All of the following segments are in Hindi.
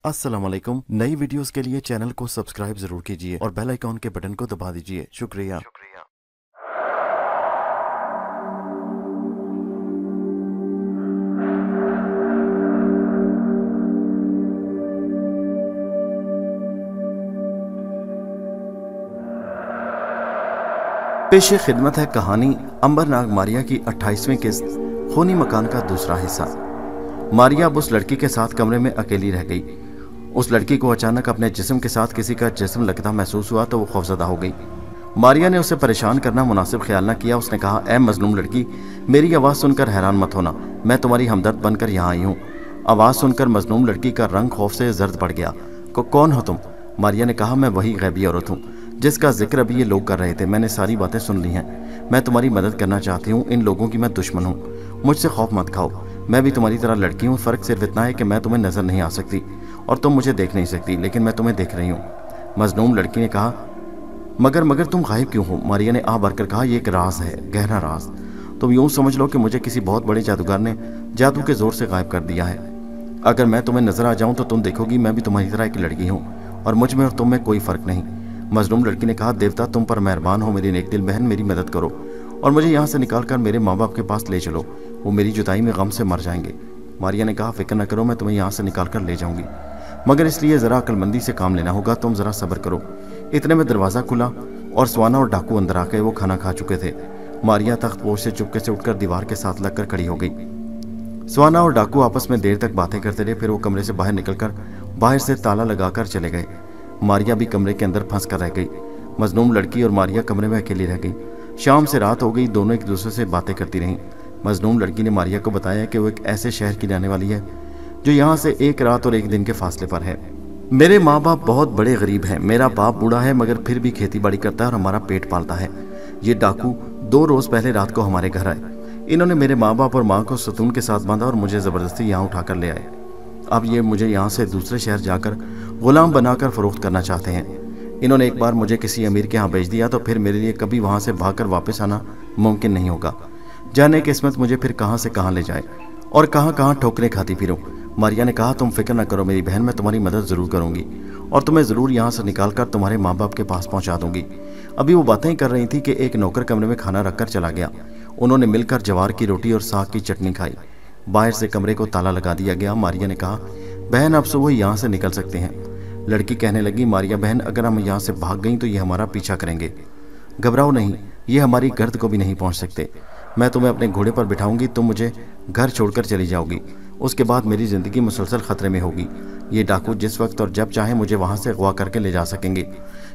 अस्सलाम वालेकुम। नई वीडियोस के लिए चैनल को सब्सक्राइब जरूर कीजिए और बेल आइकॉन के बटन को दबा दीजिए। शुक्रिया। पेशे खिदमत है कहानी अंबरनाग मारिया की 28वीं किस्त खूनी मकान का दूसरा हिस्सा। मारिया अब उस लड़की के साथ कमरे में अकेली रह गई। उस लड़की को अचानक अपने जिस्म के साथ किसी का जिस्म लगता महसूस हुआ तो वो खौफजदा हो गई। मारिया ने उसे परेशान करना मुनासिब ख्याल न किया। उसने कहा, ऐ मजलूम लड़की, मेरी आवाज़ सुनकर हैरान मत होना, मैं तुम्हारी हमदर्द बनकर यहाँ आई हूँ। आवाज़ सुनकर मजलूम लड़की का रंग खौफ से जर्द पड़ गया। कौन हो तुम? मारिया ने कहा, मैं वही गैबी औरत हूँ जिसका जिक्र अभी ये लोग कर रहे थे। मैंने सारी बातें सुन ली हैं। मैं तुम्हारी मदद करना चाहती हूँ। इन लोगों की मैं दुश्मन हूँ। मुझसे खौफ मत खाओ। मैं भी तुम्हारी तरह लड़की हूँ। फ़र्क सिर्फ इतना है कि मैं तुम्हें नज़र नहीं आ सकती और तुम मुझे देख नहीं सकती, लेकिन मैं तुम्हें देख रही हूँ। मजलूम लड़की ने कहा, मगर तुम गायब क्यों हो? मारिया ने आह भरकर कहा, यह एक राज है, गहरा राज। तुम यूँ समझ लो कि मुझे किसी बहुत बड़े जादूगर ने जादू के जोर से गायब कर दिया है। अगर मैं तुम्हें नजर आ जाऊँ तो तुम देखोगी मैं भी तुम्हारी तरह एक लड़की हूँ और मुझ में और तुम में कोई फ़र्क नहीं। मजलूम लड़की ने कहा, देवता तुम पर मेहरबान हो, मेरी नेक दिल बहन, मेरी मदद करो और मुझे यहाँ से निकाल कर मेरे माँ बाप के पास ले चलो। वो मेरी जुदाई में गम से मर जाएंगे। मारिया ने कहा, फिक्र न करो, मैं तुम्हें यहाँ से निकाल कर ले जाऊंगी, मगर इसलिए ज़रा अक्लमंदी से काम लेना होगा। तुम ज़रा सब्र करो। इतने में दरवाज़ा खुला और स्वाना और डाकू अंदर आ गए। वो खाना खा चुके थे। मारिया तख्तपोश से चुपके से उठकर दीवार के साथ लगकर खड़ी हो गई। स्वाना और डाकू आपस में देर तक बातें करते रहे। फिर वो कमरे से बाहर निकलकर बाहर से ताला लगाकर चले गए। मारिया भी कमरे के अंदर फंस कर रह गई। मजलूम लड़की और मारिया कमरे में अकेली रह गई। शाम से रात हो गई। दोनों एक दूसरे से बातें करती रहीं। मजलूम लड़की ने मारिया को बताया कि वो एक ऐसे शहर की रहने वाली है जो यहाँ से एक रात और एक दिन के फासले पर है। मेरे माँ बाप बहुत बड़े गरीब हैं। मेरा बाप बूढ़ा है मगर फिर भी खेती बाड़ी करता है और हमारा पेट पालता है। ये डाकू 2 रोज़ पहले रात को हमारे घर आए। इन्होंने मेरे माँ बाप और माँ को सतून के साथ बांधा और मुझे ज़बरदस्ती यहाँ उठाकर ले आए। अब ये मुझे यहाँ से दूसरे शहर जाकर गुलाम बनाकर फ़रोख्त करना चाहते हैं। इन्होंने एक बार मुझे किसी अमीर के यहाँ भेज दिया तो फिर मेरे लिए कभी वहाँ से भागकर वापस आना मुमकिन नहीं होगा। जाने किस्मत मुझे फिर कहाँ से कहाँ ले जाए और कहाँ कहाँ ठोकरें खाती फिरूं। मारिया ने कहा, तुम फिक्र न करो मेरी बहन, मैं तुम्हारी मदद ज़रूर करूँगी और तुम्हें ज़रूर यहाँ से निकाल कर तुम्हारे माँ बाप के पास पहुँचा दूँगी। अभी वो बातें ही कर रही थी कि एक नौकर कमरे में खाना रख कर चला गया। उन्होंने मिलकर जवार की रोटी और साग की चटनी खाई। बाहर से कमरे को ताला लगा दिया गया। मारिया ने कहा, बहन अब सुबह यहाँ से निकल सकते हैं। लड़की कहने लगी, मारिया बहन, अगर हम यहाँ से भाग गई तो ये हमारा पीछा करेंगे। घबराओ नहीं, ये हमारी गर्द को भी नहीं पहुँच सकते। मैं तुम्हें अपने घोड़े पर बिठाऊंगी, तुम मुझे घर छोड़कर चली जाओगी। उसके बाद मेरी ज़िंदगी मुसलसल ख़तरे में होगी। ये डाकू जिस वक्त और जब चाहे मुझे वहाँ से अगवा करके ले जा सकेंगे।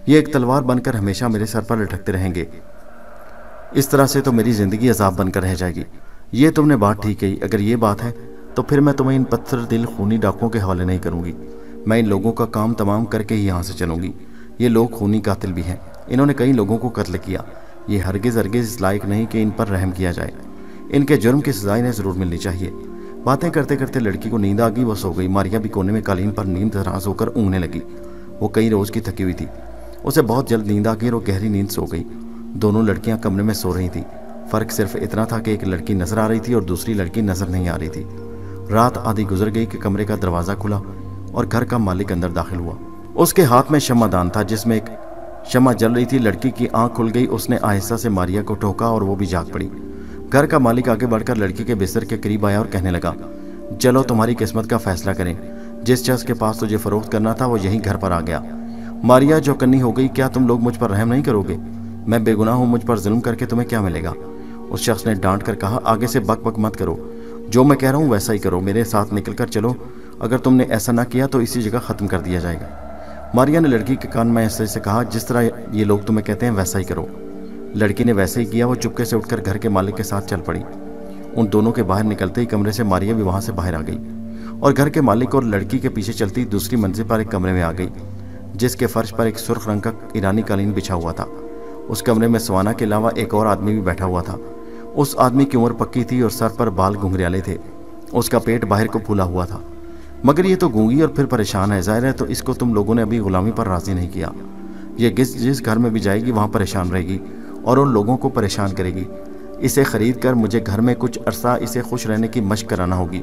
ये एक तलवार बनकर हमेशा मेरे सर पर लटकते रहेंगे। इस तरह से तो मेरी ज़िंदगी अजाब बनकर रह जाएगी। ये तुमने बात ठीक कही। अगर ये बात है तो फिर मैं तुम्हें इन पत्थर दिल खूनी डाकुओं के हवाले नहीं करूँगी। मैं इन लोगों का काम तमाम करके ही यहाँ से चलूँगी। ये लोग खूनी कातिल भी हैं। इन्होंने कई लोगों को कत्ल किया। ये हरगिज़ इस लायक नहीं कि इन पर रहम किया जाए। इनके जुर्म की सज़ा इन्हें ज़रूर मिलनी चाहिए। बातें करते करते लड़की को नींद आ गई। वो सो गई। मारिया भी कोने में कालीन पर नींद दराज होकर ऊँघने लगी। वो कई रोज़ की थकी हुई थी। उसे बहुत जल्द नींद आ गई और वो गहरी नींद सो गई। दोनों लड़कियाँ कमरे में सो रही थी। फ़र्क सिर्फ इतना था कि एक लड़की नज़र आ रही थी और दूसरी लड़की नज़र नहीं आ रही थी। रात आधी गुजर गई कि कमरे का दरवाज़ा खुला और घर का मालिक अंदर दाखिल हुआ। उसके हाथ में शम्मादान था जिसमें एक शम्मा जल रही थी। लड़की की आंख खुल गई। उसने आहिस्ता से मारिया को ठोका और वो भी जाग पड़ी। घर का मालिक आगे बढ़कर लड़की के बिस्तर के करीब आया और कहने लगा, चलो तुम्हारी किस्मत का फैसला करें। जिस शख्स के पास तुझे फ़रोख्त करना था वो यहीं घर पर आ गया। मारिया चौकन्नी हो गई। क्या तुम लोग मुझ पर रहम नहीं करोगे? मैं बेगुनाह हूँ, मुझ पर जुल्म करके तुम्हें क्या मिलेगा? उस शख्स ने डांट कर कहा, आगे से बक बक मत करो। जो मैं कह रहा हूँ वैसा ही करो। मेरे साथ निकल कर चलो। अगर तुमने ऐसा ना किया तो इसी जगह ख़त्म कर दिया जाएगा। मारिया ने लड़की के कान में ऐसे से कहा, जिस तरह ये लोग तुम्हें कहते हैं वैसा ही करो। लड़की ने वैसे ही किया। वो चुपके से उठकर घर के मालिक के साथ चल पड़ी। उन दोनों के बाहर निकलते ही कमरे से मारिया भी वहाँ से बाहर आ गई और घर के मालिक और लड़की के पीछे चलती दूसरी मंजिल पर एक कमरे में आ गई जिसके फर्श पर एक सुर्ख रंग का ईरानी कालीन बिछा हुआ था। उस कमरे में स्वाना के अलावा एक और आदमी भी बैठा हुआ था। उस आदमी की उम्र पक्की थी और सर पर बाल घुंघरियाले थे। उसका पेट बाहर को फूला हुआ था। मगर ये तो गूंगी और फिर परेशान है। जाहिर है तो इसको तुम लोगों ने अभी गुलामी पर राजी नहीं किया। ये जिस घर में भी जाएगी वहाँ परेशान रहेगी और उन लोगों को परेशान करेगी। इसे ख़रीद कर मुझे घर में कुछ अरसा इसे खुश रहने की मशक कराना होगी।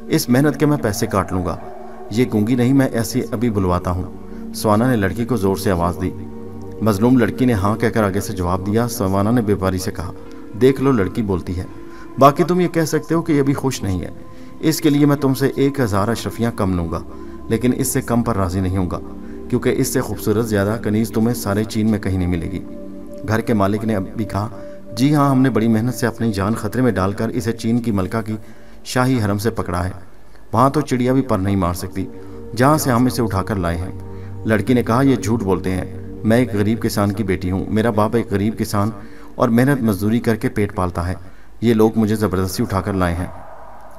इस मेहनत के मैं पैसे काट लूँगा। ये गूंगी नहीं, मैं ऐसी अभी बुलवाता हूँ। स्वाना ने लड़की को जोर से आवाज़ दी। मजलूम लड़की ने हाँ कहकर आगे से जवाब दिया। स्वाना ने व्यापारी से कहा, देख लो लड़की बोलती है, बाकी तुम ये कह सकते हो कि ये भी खुश नहीं है। इसके लिए मैं तुमसे 1000 अशरफियाँ कम लूँगा, लेकिन इससे कम पर राज़ी नहीं होगा, क्योंकि इससे खूबसूरत ज़्यादा कनीज़ तुम्हें सारे चीन में कहीं नहीं मिलेगी। घर के मालिक ने अब भी कहा, जी हाँ, हमने बड़ी मेहनत से अपनी जान खतरे में डालकर इसे चीन की मलका की शाही हरम से पकड़ा है। वहाँ तो चिड़िया भी पर नहीं मार सकती जहाँ से हम इसे उठाकर लाए हैं। लड़की ने कहा, ये झूठ बोलते हैं। मैं एक गरीब किसान की बेटी हूँ। मेरा बाप एक गरीब किसान और मेहनत मजदूरी करके पेट पालता है। ये लोग मुझे ज़बरदस्ती उठाकर लाए हैं।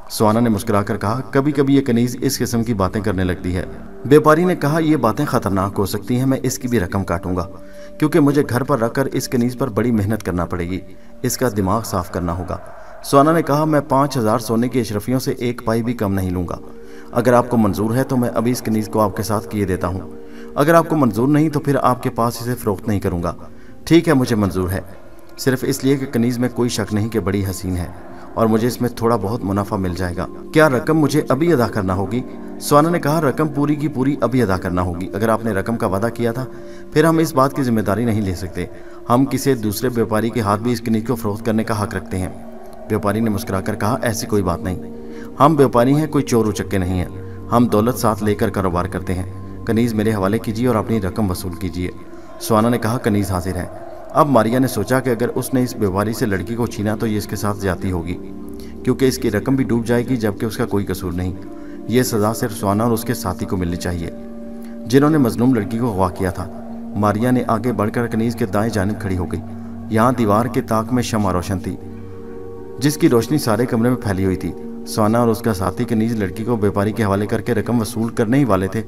स्वाना ने मुस्कुराकर कहा, कभी कभी ये कनीज़ इस किस्म की बातें करने लगती है। व्यापारी ने कहा, ये बातें ख़तरनाक हो सकती हैं, मैं इसकी भी रकम काटूंगा, क्योंकि मुझे घर पर रखकर इस कनीज़ पर बड़ी मेहनत करना पड़ेगी। इसका दिमाग साफ करना होगा। स्वाना ने कहा, मैं 5000 सोने की अशरफियों से 1 पाई भी कम नहीं लूँगा। अगर आपको मंजूर है तो मैं अभी इस कनीज़ को आपके साथ किए देता हूँ। अगर आपको मंजूर नहीं तो फिर आपके पास इसे फ़रोख्त नहीं करूँगा। ठीक है, मुझे मंजूर है, सिर्फ इसलिए कि कनीज़ में कोई शक नहीं कि बड़ी हसीन है और मुझे इसमें थोड़ा बहुत मुनाफा मिल जाएगा। क्या रकम मुझे अभी अदा करना होगी? स्वाना ने कहा, रकम पूरी की पूरी अभी अदा करना होगी। अगर आपने रकम का वादा किया था फिर हम इस बात की जिम्मेदारी नहीं ले सकते। हम किसी दूसरे व्यापारी के हाथ भी इस कनीज़ को फ़रोख्त करने का हक रखते हैं। व्यापारी ने मुस्कुराकर कहा, ऐसी कोई बात नहीं, हम व्यापारी हैं, कोई चोर उचक्के नहीं हैं। हम दौलत साथ लेकर कारोबार करते हैं। कनीज़ मेरे हवाले कीजिए और अपनी रकम वसूल कीजिए। स्वाना ने कहा, कनीज़ हाजिर है। अब मारिया ने सोचा कि अगर उसने इस व्यापारी से लड़की को छीना तो ये इसके साथ ज्यादती होगी, क्योंकि इसकी रकम भी डूब जाएगी, जबकि उसका कोई कसूर नहीं। ये सज़ा सिर्फ स्वाना और उसके साथी को मिलनी चाहिए जिन्होंने मजलूम लड़की को अगवा किया था। मारिया ने आगे बढ़कर कनीज़ के दाएं जानिब खड़ी हो गई। यहाँ दीवार के ताक में शम्मा रोशन थी, जिसकी रोशनी सारे कमरे में फैली हुई थी। स्वाना और उसका साथी कनीज़ लड़की को व्यापारी के हवाले करके रकम वसूल करने ही वाले थे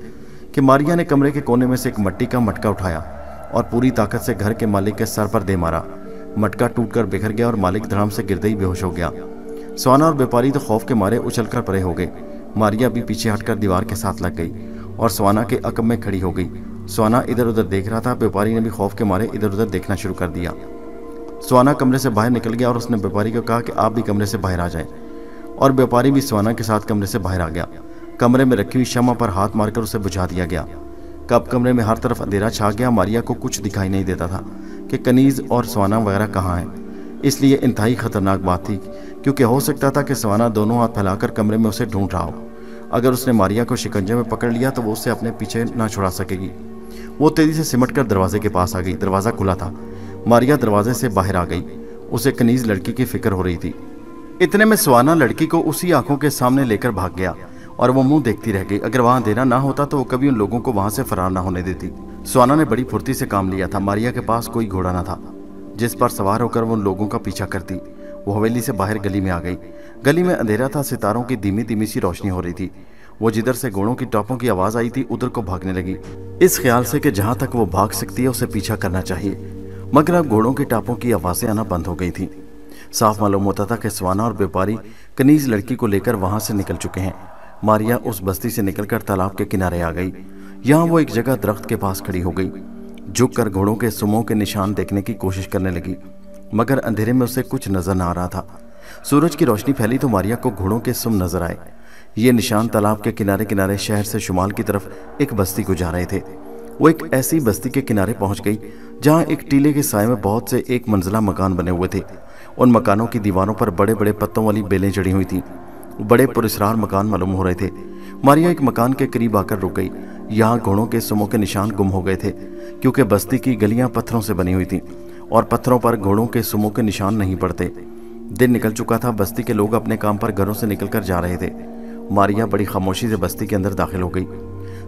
कि मारिया ने कमरे के कोने में से एक मिट्टी का मटका उठाया और पूरी ताकत से घर के मालिक के सर पर दे मारा। मटका टूटकर बिखर गया और मालिक धड़ाम से गिरते ही बेहोश हो गया। स्वाना और व्यापारी तो खौफ के मारे उछलकर परे हो गए। मारिया भी पीछे हटकर दीवार के साथ लग गई और स्वाना के अकब में खड़ी हो गई। स्वाना इधर उधर देख रहा था। व्यापारी ने भी खौफ के मारे इधर उधर देखना शुरू कर दिया। स्वाना कमरे से बाहर निकल गया और उसने व्यापारी को कहा कि आप भी कमरे से बाहर आ जाएं, और व्यापारी भी स्वाना के साथ कमरे से बाहर आ गया। कमरे में रखी हुई शम्मा पर हाथ मारकर उसे बुझा दिया गया। कब कमरे में हर तरफ अंधेरा छा गया। मारिया को कुछ दिखाई नहीं देता था कि कनीज़ और स्वाना वगैरह कहाँ हैं। इसलिए इंतहाई खतरनाक बात थी, क्योंकि हो सकता था कि स्वाना दोनों हाथ फैलाकर कमरे में उसे ढूंढ रहा हो। अगर उसने मारिया को शिकंजे में पकड़ लिया तो वो उसे अपने पीछे ना छुड़ा सकेगी। वो तेजी से सिमट कर दरवाजे के पास आ गई। दरवाज़ा खुला था। मारिया दरवाजे से बाहर आ गई। उसे कनीज़ लड़की की फिक्र हो रही थी। इतने में स्वाना लड़की को उसी आंखों के सामने लेकर भाग गया और वो मुंह देखती रह गई। अगर वहां अंधेरा ना होता तो वो कभी उन लोगों को वहां से फरार ना होने देती। स्वाना ने बड़ी फुर्ती से काम लिया था। मारिया के पास कोई घोड़ा ना था जिस पर सवार होकर वो उन लोगों का पीछा करती। वो हवेली से बाहर गली में आ गई। गली में अंधेरा था। सितारों की धीमी धीमी सी रोशनी हो रही थी। वो जिधर से घोड़ों की टॉपों की आवाज़ आई थी उधर को भागने लगी, इस ख्याल से कि जहाँ तक वो भाग सकती है उसे पीछा करना चाहिए। मगर अब घोड़ों की टापों की आवाज़ें आना बंद हो गई थीं। साफ मालूम होता था कि स्वाना और व्यापारी कनीज़ लड़की को लेकर वहाँ से निकल चुके हैं। मारिया उस बस्ती से निकलकर तालाब के किनारे आ गई। यहाँ वो एक जगह दरख्त के पास खड़ी हो गई। झुककर घोड़ों के सुमों के निशान देखने की कोशिश करने लगी, मगर अंधेरे में उसे कुछ नजर न आ रहा था। सूरज की रोशनी फैली तो मारिया को घोड़ों के सुम नजर आए। ये निशान तालाब के किनारे किनारे शहर से शुमाल की तरफ एक बस्ती को जा रहे थे। वो एक ऐसी बस्ती के किनारे पहुंच गई जहां एक टीले के साए में बहुत से एक मंजिला मकान बने हुए थे। उन मकानों की दीवारों पर बड़े बड़े पत्तों वाली बेलें जड़ी हुई थी। बड़े पुरस्कार मकान मालूम हो रहे थे। मारिया एक मकान के करीब आकर रुक गई। यहाँ घोड़ों के सुमों के निशान गुम हो गए थे, क्योंकि बस्ती की गलियां पत्थरों से बनी हुई थी और पत्थरों पर घोड़ों के सुमों के निशान नहीं पड़ते। दिन निकल चुका था। बस्ती के लोग अपने काम पर घरों से निकलकर जा रहे थे। मारिया बड़ी खामोशी से बस्ती के अंदर दाखिल हो गई।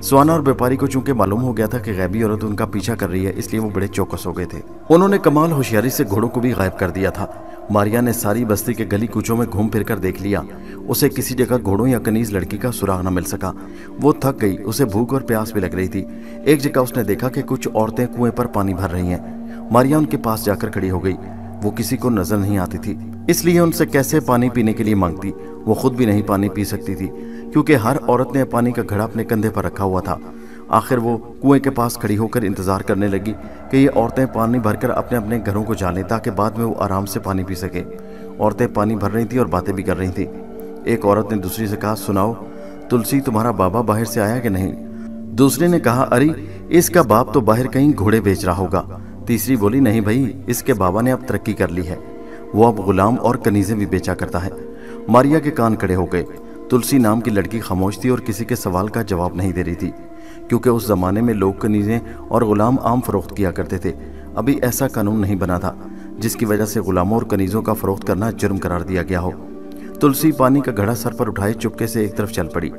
स्वाना और व्यापारी को चूंकि मालूम हो गया था कि गैबी औरत उनका पीछा कर रही है, इसलिए वो बड़े चौकस हो गए थे। उन्होंने कमाल होशियारी से घोड़ों को भी गायब कर दिया था। मारिया ने सारी बस्ती के गली कूचों में घूम फिर कर देख लिया। उसे किसी जगह घोड़ों या कनीज़ लड़की का सुराग न मिल सका। वो थक गई। उसे भूख और प्यास भी लग रही थी। एक जगह उसने देखा कि कुछ औरतें कुएं पर पानी भर रही हैं। मारिया उनके पास जाकर खड़ी हो गई। वो किसी को नजर नहीं आती थी, इसलिए उनसे कैसे पानी पीने के लिए मांगती। वो खुद भी नहीं पानी पी सकती थी, क्योंकि हर औरत ने पानी का घड़ा अपने कंधे पर रखा हुआ था। आखिर वो कुएं के पास खड़ी होकर इंतजार करने लगी कि ये औरतें पानी भरकर अपने अपने घरों को जा लें, ताकि बाद में वो आराम से पानी पी सके। औरतें पानी भर रही थी और बातें भी कर रही थी। एक औरत ने दूसरी से कहा, सुनाओ तुलसी, तुम्हारा बाबा बाहर से आया कि नहीं? दूसरे ने कहा, अरे इसका बाप तो बाहर कहीं घोड़े बेच रहा होगा। तीसरी बोली, नहीं भाई, इसके बाबा ने अब तरक्की कर ली है, वो अब गुलाम और कनीजें भी बेचा करता है। मारिया के कान खड़े हो गए। तुलसी नाम की लड़की खामोश थी और किसी के सवाल का जवाब नहीं दे रही थी, क्योंकि उस जमाने में लोग कनीजें और गुलाम आम फरोख्त किया करते थे। अभी ऐसा कानून नहीं बना था जिसकी वजह से गुलामों और कनीजों का फरोख्त करना जुर्म करार दिया गया हो। तुलसी पानी का घड़ा सर पर उठाए चुपके से एक तरफ चल पड़ी।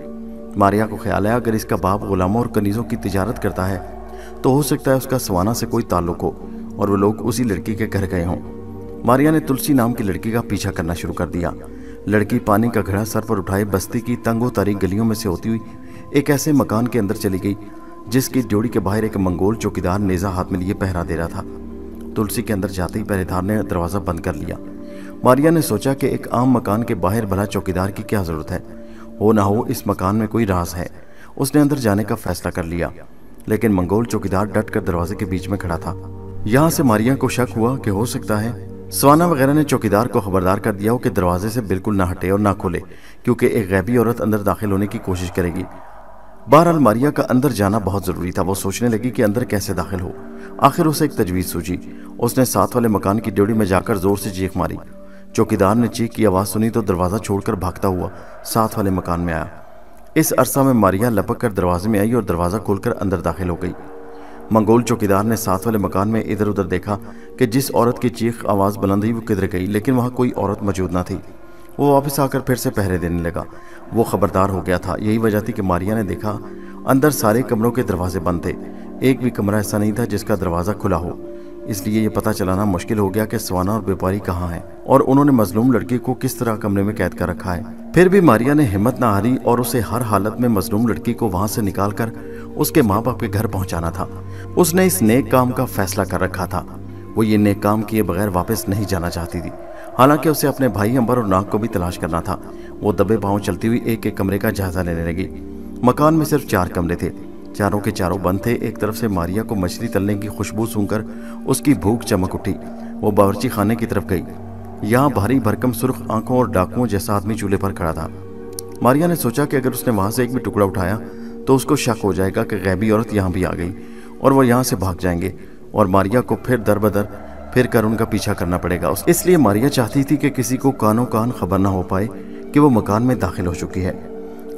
मारिया को ख्याल आया, अगर इसका बाप गुलामों और कनीजों की तिजारत करता है तो हो सकता है उसका स्वाना से कोई ताल्लुक हो और वो लोग उसी लड़की के घर गए हों। मारिया ने तुलसी नाम की लड़की का पीछा करना शुरू कर दिया। लड़की पानी का घड़ा सर पर उठाए बस्ती की तंगो तारीख गलियों में से होती हुई एक ऐसे मकान के अंदर चली गई जिसकी ड्योढ़ी के बाहर एक मंगोल चौकीदार नेजा हाथ में लिए पहरा दे रहा था। तुलसी के अंदर जाते ही पहरेदार ने दरवाज़ा बंद कर लिया। मारिया ने सोचा कि एक आम मकान के बाहर भला चौकीदार की क्या ज़रूरत है, हो ना हो इस मकान में कोई राज है। उसने अंदर जाने का फैसला कर लिया, लेकिन मंगोल चौकीदार डट कर दरवाजे के बीच में खड़ा था। यहाँ से मारिया को शक हुआ कि हो सकता है स्वाना वगैरह ने चौकीदार को खबरदार कर दिया हो कि दरवाजे से बिल्कुल ना हटे और ना खोले, क्योंकि एक गैबी औरत अंदर दाखिल होने की कोशिश करेगी। बहरहाल मारिया का अंदर जाना बहुत ज़रूरी था। वो सोचने लगी कि अंदर कैसे दाखिल हो। आखिर उसे एक तजवीज़ सूझी। उसने साथ वाले मकान की ड्योढ़ी में जाकर ज़ोर से चीख मारी। चौकीदार ने चीख की आवाज़ सुनी तो दरवाज़ा छोड़कर भागता हुआ साथ वाले मकान में आया। इस अरसा में मारिया लपक कर दरवाजे में आई और दरवाज़ा खोलकर अंदर दाखिल हो गई। मंगोल चौकीदार ने साथ वाले मकान में इधर उधर देखा कि जिस औरत की चीख आवाज़ बुलंद हुई वो किधर गई, लेकिन वहाँ कोई औरत मौजूद ना थी। वो वापस आकर फिर से पहरे देने लगा। वो खबरदार हो गया था। यही वजह थी कि मारिया ने देखा अंदर सारे कमरों के दरवाजे बंद थे। एक भी कमरा ऐसा नहीं था जिसका दरवाज़ा खुला हो। इसलिए ये पता चलाना मुश्किल हो गया कि स्वाना और व्यापारी कहाँ हैं और उन्होंने मजलूम लड़की को किस तरह कमरे में कैद कर रखा है। फिर भी मारिया ने हिम्मत ना हारी और उसे हर हालत में मजलूम लड़की को वहाँ से निकाल कर उसके माँ बाप के घर पहुँचाना था। उसने इस नेक काम का फैसला कर रखा था। वो ये नेक काम किए बगैर वापस नहीं जाना चाहती थी। हालांकि उसे अपने भाई अंबर और नाग को भी तलाश करना था। वो दबे पाँव चलती हुई एक एक कमरे का जायजा लेने लगी। मकान में सिर्फ 4 कमरे थे, चारों के चारों बंद थे। एक तरफ से मारिया को मछली तलने की खुशबू सूंघकर उसकी भूख चमक उठी। वो बावर्ची खाने की तरफ गई। यहाँ भारी भरकम सुर्ख आंखों और डाकुओं जैसा आदमी चूल्हे पर खड़ा था। मारिया ने सोचा कि अगर उसने वहाँ से एक भी टुकड़ा उठाया तो उसको शक हो जाएगा कि गैबी औरत यहाँ भी आ गई और वो यहाँ से भाग जाएंगे और मारिया को फिर दर बदर फिर कर उनका पीछा करना पड़ेगा। इसलिए मारिया चाहती थी कि किसी को कानों कान खबर ना हो पाए कि वो मकान में दाखिल हो चुकी है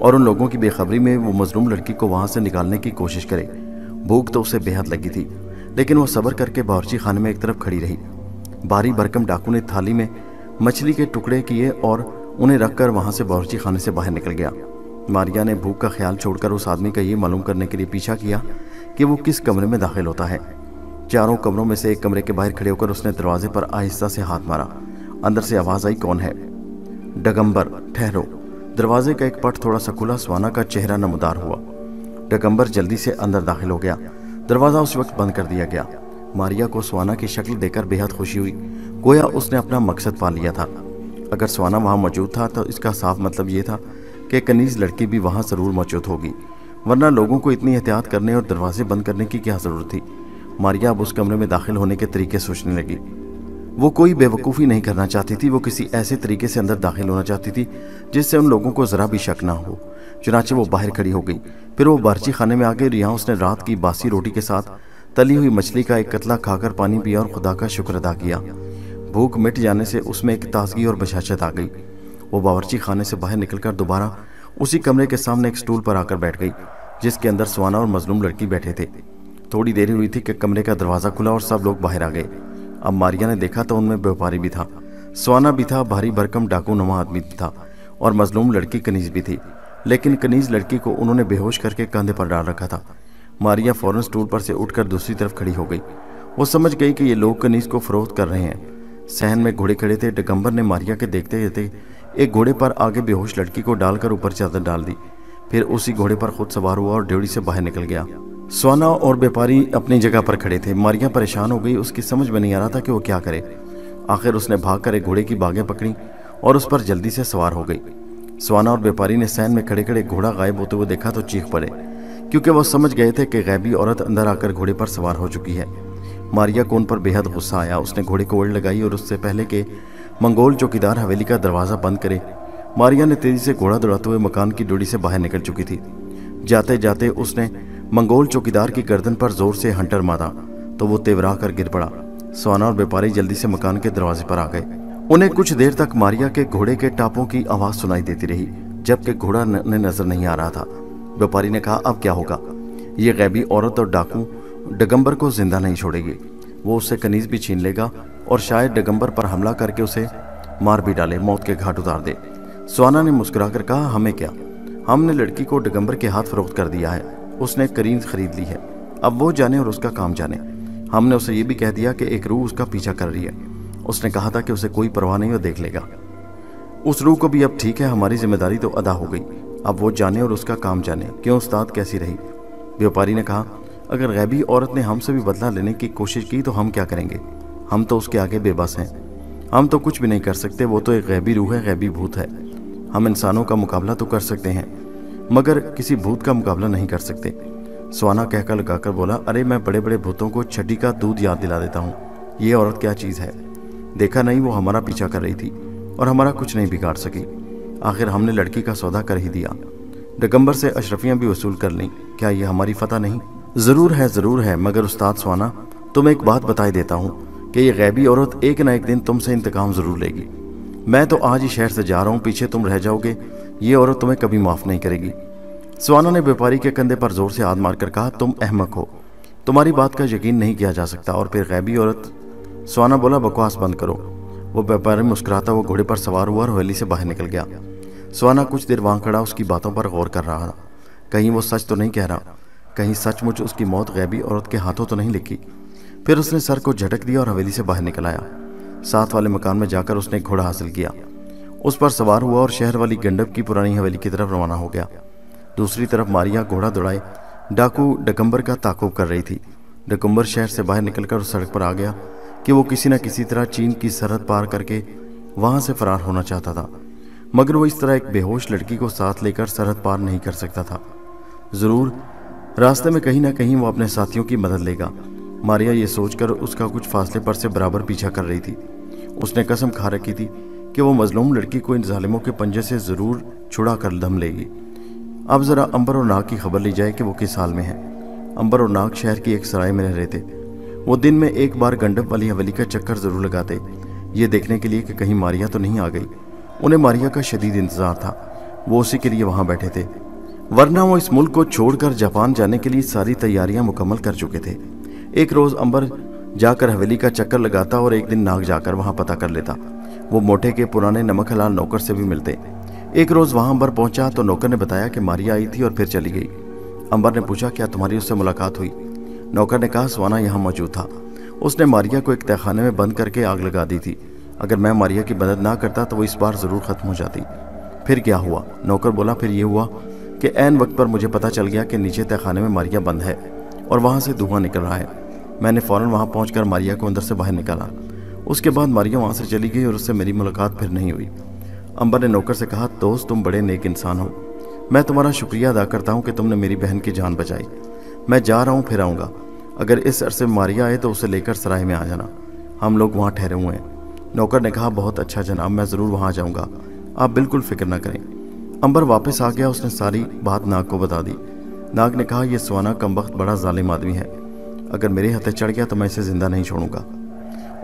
और उन लोगों की बेखबरी में वो मजलूम लड़की को वहाँ से निकालने की कोशिश करे। भूख तो उसे बेहद लगी थी, लेकिन वो सब्र करके बावर्ची खाने में एक तरफ खड़ी रही। भारी भरकम डाकू ने थाली में मछली के टुकड़े किए और उन्हें रखकर वहाँ से बावर्ची खाने से बाहर निकल गया। मारिया ने भूख का ख्याल छोड़कर उस आदमी का ये मालूम करने के लिए पीछा किया कि वो किस कमरे में दाखिल होता है। चारों कमरों में से एक कमरे के बाहर खड़े होकर उसने दरवाजे पर आहिस्ता से हाथ मारा। अंदर से आवाज़ आई, कौन है? डगम्बर, ठहरो। दरवाजे का एक पट थोड़ा सा खुला, स्वाना का चेहरा नमदार हुआ। डगम्बर जल्दी से अंदर दाखिल हो गया। दरवाज़ा उस वक्त बंद कर दिया गया। मारिया को स्वाना की शक्ल देखकर बेहद खुशी हुई, गोया उसने अपना मकसद पा लिया था। अगर स्वाना वहाँ मौजूद था तो इसका साफ मतलब ये था कि कनीज लड़की भी वहाँ ज़रूर मौजूद होगी, वरना लोगों को इतनी एहतियात करने और दरवाजे बंद करने की क्या ज़रूरत थी। मारिया अब उस कमरे में दाखिल होने के तरीके सोचने लगी। वो कोई बेवकूफ़ी नहीं करना चाहती थी, वो किसी ऐसे तरीके से अंदर दाखिल होना चाहती थी जिससे उन लोगों को ज़रा भी शक ना हो। चुनाचे वो बाहर खड़ी हो गई। फिर वो बावर्ची खाने में आ गई और यहाँ उसने रात की बासी रोटी के साथ तली हुई मछली का एक कतला खाकर पानी पिया और खुदा का शुक्र अदा किया। भूख मिट जाने से उसमें एक ताजगी और बशाशत आ गई। वो बावर्ची खाने से बाहर निकलकर दोबारा उसी कमरे के सामने एक स्टूल पर आकर बैठ गई जिसके अंदर स्वाना और मजलूम लड़की बैठे थे। थोड़ी देर हुई थी कि कमरे का दरवाज़ा खुला और सब लोग बाहर आ गए। अब मारिया ने देखा तो उनमें व्यापारी भी था, स्वाना भी था, भारी भरकम डाकू नुमा आदमी था और मजलूम लड़की कनीज भी थी। लेकिन कनीज लड़की को उन्होंने बेहोश करके कंधे पर डाल रखा था। मारिया फौरन स्टूल पर से उठकर दूसरी तरफ खड़ी हो गई। वो समझ गई कि ये लोग कनीज को फरोख्त कर रहे हैं। सहन में घोड़े खड़े थे। डगम्बर ने मारिया के देखते देखते एक घोड़े पर आगे बेहोश लड़की को डालकर ऊपर चादर डाल दी। फिर उसी घोड़े पर खुद सवार हुआ और ड्योढ़ी से बाहर निकल गया। स्वाना और व्यापारी अपनी जगह पर खड़े थे। मारिया परेशान हो गई। उसकी समझ में नहीं आ रहा था कि वो क्या करे। आखिर उसने भागकर एक घोड़े की बागें पकड़ी और उस पर जल्दी से सवार हो गई। स्वाना और व्यापारी ने सहन में खड़े खड़े घोड़ा गायब होते हुए देखा तो चीख पड़े, क्योंकि वो समझ गए थे कि गैबी औरत अंदर आकर घोड़े पर सवार हो चुकी है। मारिया को उन पर बेहद गुस्सा आया। उसने घोड़े को ओढ़ लगाई और उससे पहले कि मंगोल चौकीदार हवेली का दरवाज़ा बंद करे मारिया ने तेजी से घोड़ा दौड़ाते हुए मकान की डोरी से बाहर निकल चुकी थी। जाते जाते उसने मंगोल चौकीदार की गर्दन पर जोर से हंटर मारा तो वो तेवरा कर गिर पड़ा। स्वाना और व्यापारी जल्दी से मकान के दरवाजे पर आ गए। उन्हें कुछ देर तक मारिया के घोड़े के टापों की आवाज सुनाई देती रही, जबकि घोड़ा नजर नहीं आ रहा था। व्यापारी ने कहा, अब क्या होगा? ये गैबी औरत और डाकू डगंबर को जिंदा नहीं छोड़ेगी। वो उससे कनीज भी छीन लेगा और शायद डगंबर पर हमला करके उसे मार भी डाले, मौत के घाट उतार दे। स्वाना ने मुस्कुराकर कहा, हमें क्या, हमने लड़की को डगंबर के हाथ फरोख्त कर दिया है। उसने कनीज खरीद ली है, अब वो जाने और उसका काम जाने। हमने उसे ये भी कह दिया कि एक रूह उसका पीछा कर रही है। उसने कहा था कि उसे कोई परवाह नहीं, वो देख लेगा। उस रूह को भी अब ठीक है, हमारी जिम्मेदारी तो अदा हो गई, अब वो जाने और उसका काम जाने। क्यों उस्ताद, कैसी रही? व्यापारी ने कहा, अगर गैबी औरत ने हमसे भी बदला लेने की कोशिश की तो हम क्या करेंगे? हम तो उसके आगे बेबस हैं, हम तो कुछ भी नहीं कर सकते। वो तो एक गैबी रूह है, गैबी भूत है। हम इंसानों का मुकाबला तो कर सकते हैं मगर किसी भूत का मुकाबला नहीं कर सकते। स्वाना कहकर लगाकर बोला, अरे मैं बड़े बड़े भूतों को छठी का दूध याद दिला देता हूँ, ये औरत क्या चीज़ है? देखा नहीं, वो हमारा पीछा कर रही थी और हमारा कुछ नहीं बिगाड़ सकी। आखिर हमने लड़की का सौदा कर ही दिया, डगंबर से अशरफियाँ भी वसूल कर लीं। क्या ये हमारी फतह नहीं? ज़रूर है, मगर उस्ताद स्वाना, तुम्हें एक बात बताई देता हूँ कि ये गैबी औरत एक ना एक दिन तुमसे इंतकाम ज़रूर लेगी। मैं तो आज ही शहर से जा रहा हूँ, पीछे तुम रह जाओगे, ये औरत तुम्हें कभी माफ़ नहीं करेगी। स्वाना ने व्यापारी के कंधे पर जोर से हाथ मारकर कहा, तुम अहमक हो, तुम्हारी बात का यकीन नहीं किया जा सकता। और फिर गैबी औरत? स्वाना बोला, बकवास बंद करो। वो व्यापारी मुस्कुराता हुआ घोड़े पर सवार हुआ और हवेली से बाहर निकल गया। स्वाना कुछ देर वहां खड़ा उसकी बातों पर गौर कर रहा था। कहीं वो सच तो नहीं कह रहा, कहीं सचमुच उसकी मौत गैबी औरत के हाथों तो नहीं लिखी। फिर उसने सर को झटक दिया और हवेली से बाहर निकल आया। साथ वाले मकान में जाकर उसने एक घोड़ा हासिल किया, उस पर सवार हुआ और शहर वाली गंडक की पुरानी हवेली की तरफ रवाना हो गया। दूसरी तरफ मारिया घोड़ा दौड़ाए डाकू डगंबर का ताकुब कर रही थी। डगंबर शहर से बाहर निकलकर उस सड़क पर आ गया कि वो किसी न किसी तरह चीन की सरहद पार करके वहां से फरार होना चाहता था, मगर वो इस तरह एक बेहोश लड़की को साथ लेकर सरहद पार नहीं कर सकता था। जरूर रास्ते में कहीं ना कहीं वो अपने साथियों की मदद लेगा। मारिया ये सोचकर उसका कुछ फासले पर से बराबर पीछा कर रही थी। उसने कसम खा रखी थी कि वो मजलूम लड़की को इन जालिमों के पंजे से जरूर छुड़ा कर दम लेगी। अब जरा अंबर और नाग की खबर ली जाए कि वो किस हाल में है। अंबर और नाग शहर की एक सराय में रह रहे थे। वो दिन में एक बार गंडक वाली हवेली का चक्कर जरूर लगाते, ये देखने के लिए कि कहीं मारिया तो नहीं आ गई। उन्हें मारिया का शदीद इंतजार था, वो उसी के लिए वहां बैठे थे, वरना वो इस मुल्क को छोड़कर जापान जाने के लिए सारी तैयारियां मुकम्मल कर चुके थे। एक रोज अंबर जाकर हवेली का चक्कर लगाता और एक दिन नाग जाकर वहां पता कर लेता। वो मोटे के पुराने नमक हलाल नौकर से भी मिलते। एक रोज वहां अंबर पहुंचा तो नौकर ने बताया कि मारिया आई थी और फिर चली गई। अंबर ने पूछा, क्या तुम्हारी उससे मुलाकात हुई? नौकर ने कहा, स्वाना यहाँ मौजूद था, उसने मारिया को एक तहखाने में बंद करके आग लगा दी थी। अगर मैं मारिया की मदद ना करता तो वो इस बार ज़रूर ख़त्म हो जाती। फिर क्या हुआ? नौकर बोला, फिर ये हुआ कि ऐन वक्त पर मुझे पता चल गया कि नीचे तहखाने में मारिया बंद है और वहाँ से धुआं निकल रहा है। मैंने फ़ौरन वहाँ पहुँच मारिया को अंदर से बाहर निकाला। उसके बाद मारिया वहाँ से चली गई और उससे मेरी मुलाकात फिर नहीं हुई। अंबर ने नौकर से कहा, दोस्त तुम बड़े नेक इंसान हो, मैं तुम्हारा शुक्रिया अदा करता हूँ कि तुमने मेरी बहन की जान बचाई। मैं जा रहा हूँ, फिर आऊँगा। अगर इस अरसे में मारिया आए तो उसे लेकर सराय में आ जाना, हम लोग वहाँ ठहरे हुए हैं। नौकर ने कहा, बहुत अच्छा जनाब, मैं ज़रूर वहाँ जाऊँगा, आप बिल्कुल फिक्र न करें। अंबर वापस आ गया, उसने सारी बात नाग को बता दी। नाग ने कहा, यह स्वाना कमबख्त बड़ा जालिम आदमी है, अगर मेरे हथे चढ़ गया तो मैं इसे जिंदा नहीं छोड़ूंगा।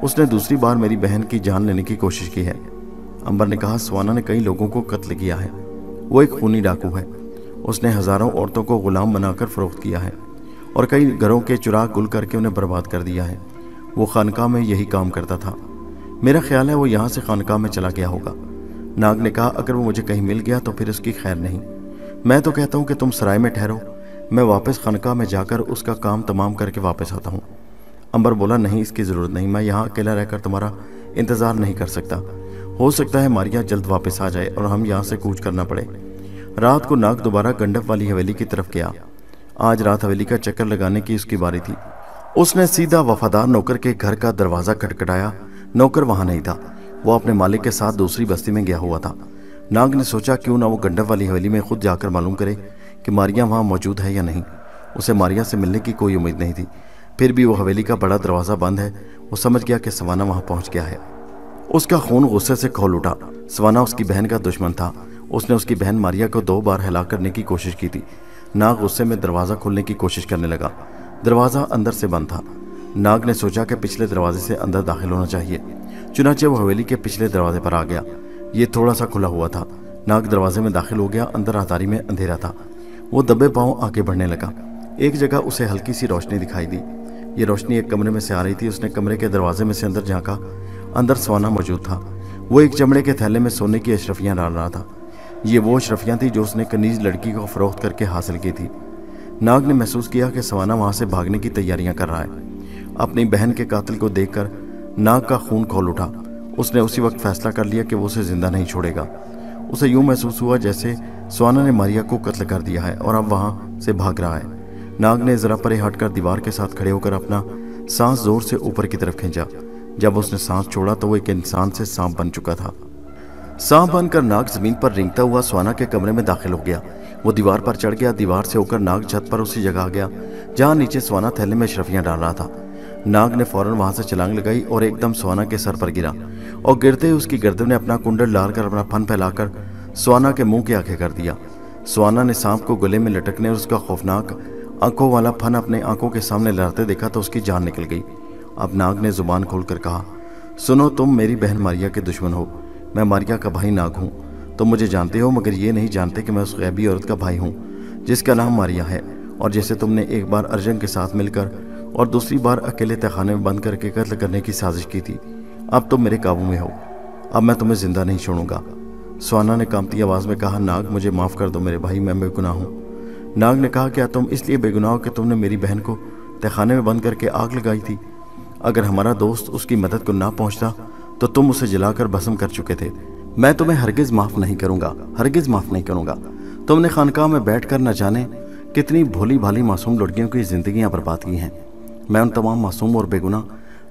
उसने दूसरी बार मेरी बहन की जान लेने की कोशिश की है। अंबर ने कहा, स्वाना ने कई लोगों को कत्ल किया है, वो एक खूनी डाकू है। उसने हज़ारों औरतों को गुलाम बनाकर फ़रोख्त किया है और कई घरों के चुराग गुल करके उन्हें बर्बाद कर दिया है। वो खानकाह में यही काम करता था। मेरा ख्याल है वो यहाँ से खानकाह में चला गया होगा। नाग ने कहा, अगर वो मुझे कहीं मिल गया तो फिर उसकी खैर नहीं। मैं तो कहता हूँ कि तुम सराय में ठहरो, मैं वापस खानकाह में जाकर उसका काम तमाम करके वापस आता हूँ। अंबर बोला, नहीं, इसकी ज़रूरत नहीं, मैं यहाँ अकेला रहकर तुम्हारा इंतज़ार नहीं कर सकता। हो सकता है मारिया जल्द वापस आ जाए और हम यहाँ से कूच करना पड़े। रात को नाग दोबारा गंडक वाली हवेली की तरफ गया। आज रात हवेली का चक्कर लगाने की उसकी बारी थी। उसने सीधा वफादार नौकर के घर का दरवाज़ा खटखटाया। नौकर वहाँ नहीं था, वो अपने मालिक के साथ दूसरी बस्ती में गया हुआ था। नाग ने सोचा क्यों ना वो गंडक वाली हवेली में खुद जाकर मालूम करे कि मारिया वहाँ मौजूद है या नहीं। उसे मारिया से मिलने की कोई उम्मीद नहीं थी, फिर भी वो हवेली का बड़ा दरवाज़ा बंद है। वो समझ गया कि सवाना वहाँ पहुँच गया है। उसका खून गुस्से से खौल उठा। स्वाना उसकी बहन का दुश्मन था। उसने उसकी बहन मारिया को 2 बार हलाक करने की कोशिश की थी। नाग गुस्से में दरवाज़ा खोलने की कोशिश करने लगा। दरवाज़ा अंदर से बंद था। नाग ने सोचा कि पिछले दरवाजे से अंदर दाखिल होना चाहिए। चुनाचे वो हवेली के पिछले दरवाजे पर आ गया। ये थोड़ा सा खुला हुआ था। नाग दरवाजे में दाखिल हो गया। अंदर राहदारी में अंधेरा था। वो दबे पांव आगे बढ़ने लगा। एक जगह उसे हल्की सी रोशनी दिखाई दी। ये रोशनी एक कमरे में से आ रही थी। उसने कमरे के दरवाजे में से अंदर झांका। अंदर स्वाना मौजूद था। वो एक चमड़े के थैले में सोने की अशरफियाँ डाल रहा था। ये वो अशरफियाँ थी जो उसने कनीज लड़की को फरोख्त करके हासिल की थी। नाग ने महसूस किया कि स्वाना वहाँ से भागने की तैयारियां कर रहा है। अपनी बहन के कातिल को देखकर नाग का खून खौल उठा। उसने उसी वक्त फैसला कर लिया कि वो उसे जिंदा नहीं छोड़ेगा। उसे यूं महसूस हुआ जैसे स्वाना ने मारिया को कत्ल कर दिया है और अब वहाँ से भाग रहा है। नाग ने जरा परे हटकर दीवार के साथ खड़े होकर अपना सांस जोर से ऊपर की तरफ खींचा। जब उसने सांस छोड़ा तो वो एक इंसान से सांप बन चुका था। सांप बनकर नाग जमीन पर रेंगता हुआ स्वाना के कमरे में दाखिल हो गया। वो दीवार पर चढ़ गया। दीवार से होकर नाग छत पर उसी जगह आ गया जहां नीचे स्वाना थैले में अशरफियां डाल रहा था। नाग ने फौरन वहां से छलांग लगाई और एकदम स्वाना के सर पर गिरा और गिरते ही उसकी गर्दन ने अपना कुंडल डालकर अपना फन फैलाकर स्वाना के मुंह के आगे कर दिया। स्वाना ने सांप को गले में लटकने और उसका खौफनाक आंखों वाला फन अपने आंखों के सामने लहराते देखा तो उसकी जान निकल गई। अब नाग ने जुबान खोलकर कहा, सुनो, तुम मेरी बहन मारिया के दुश्मन हो। मैं मारिया का भाई नाग हूँ। तुम मुझे जानते हो मगर ये नहीं जानते कि मैं उस गैबी औरत का भाई हूँ जिसका नाम मारिया है और जिसे तुमने एक बार अर्जन के साथ मिलकर और दूसरी बार अकेले तहखाने में बंद करके कत्ल करने की साजिश की थी। अब तुम मेरे काबू में हो। अब मैं तुम्हें जिंदा नहीं छोड़ूंगा। स्वाना ने कांपती आवाज़ में कहा, नाग, मुझे माफ़ कर दो मेरे भाई, मैं बेगुनाह हूँ। नाग ने कहा, क्या तुम इसलिए बेगुनाह हो कि तुमने मेरी बहन को तहखाने में बंद करके आग लगाई थी? अगर हमारा दोस्त उसकी मदद को ना पहुँचता तो तुम उसे जलाकर भस्म कर चुके थे। मैं तुम्हें हरगिज़ माफ़ नहीं करूँगा, हरगिज़ माफ़ नहीं करूँगा। तुमने खानकाह में बैठकर न जाने कितनी भोली भाली मासूम लड़कियों की ज़िंदगियाँ बर्बाद की हैं। मैं उन तमाम मासूम और बेगुनाह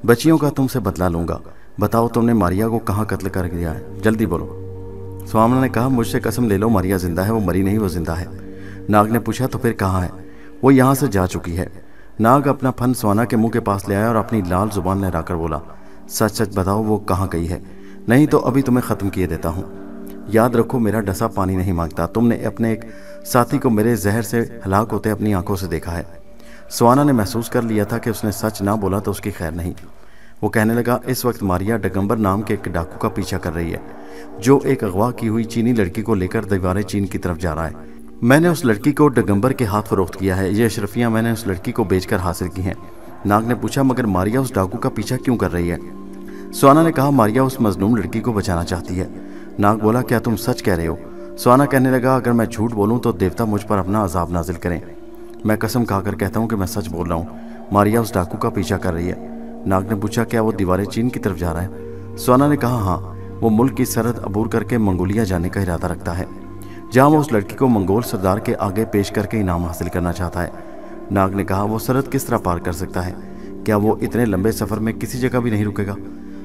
बच्चियों का तुमसे बदला लूँगा। बताओ, तुमने मारिया को कहाँ कत्ल कर दिया है? जल्दी बोलो। स्वाना ने कहा, मुझसे कसम ले लो, मारिया जिंदा है। वो मरी नहीं, वो जिंदा है। नाग ने पूछा, तो फिर कहाँ है? वो यहाँ से जा चुकी है। नाग अपना फन स्वाना के मुंह के पास ले आया और अपनी लाल जुबान लहराकर बोला, सच सच बताओ वो कहाँ गई है, नहीं तो अभी तुम्हें ख़त्म किए देता हूँ। याद रखो, मेरा डसा पानी नहीं मांगता। तुमने अपने एक साथी को मेरे जहर से हलाक होते अपनी आंखों से देखा है। स्वाना ने महसूस कर लिया था कि उसने सच ना बोला तो उसकी खैर नहीं। वो कहने लगा, इस वक्त मारिया डगंबर नाम के एक डाकू का पीछा कर रही है जो एक अगवा की हुई चीनी लड़की को लेकर दीवारे चीन की तरफ जा रहा है। मैंने उस लड़की को डगंबर के हाथ फरोख्त किया है। ये अशरफियाँ मैंने उस लड़की को बेचकर हासिल की हैं। नाग ने पूछा, मगर मारिया उस डाकू का पीछा क्यों कर रही है? स्वाना ने कहा, मारिया उस मजलूम लड़की को बचाना चाहती है। नाग बोला, क्या तुम सच कह रहे हो? स्वाना कहने लगा, अगर मैं झूठ बोलूं तो देवता मुझ पर अपना अजाब नाजिल करें। मैं कसम खाकर कहता हूं कि मैं सच बोल रहा हूं। मारिया उस डाकू का पीछा कर रही है। नाग ने पूछा, क्या वो दीवारें चीन की तरफ जा रहा है? स्वाना ने कहा, हाँ, वो मुल्क की सरहद अबूर करके मंगोलिया जाने का इरादा रखता है, जहाँ वो उस लड़की को मंगोल सरदार के आगे पेश करके इनाम हासिल करना चाहता है। नाग ने कहा, वो सरहद किस तरह पार कर सकता है? क्या वो इतने लंबे सफ़र में किसी जगह भी नहीं रुकेगा?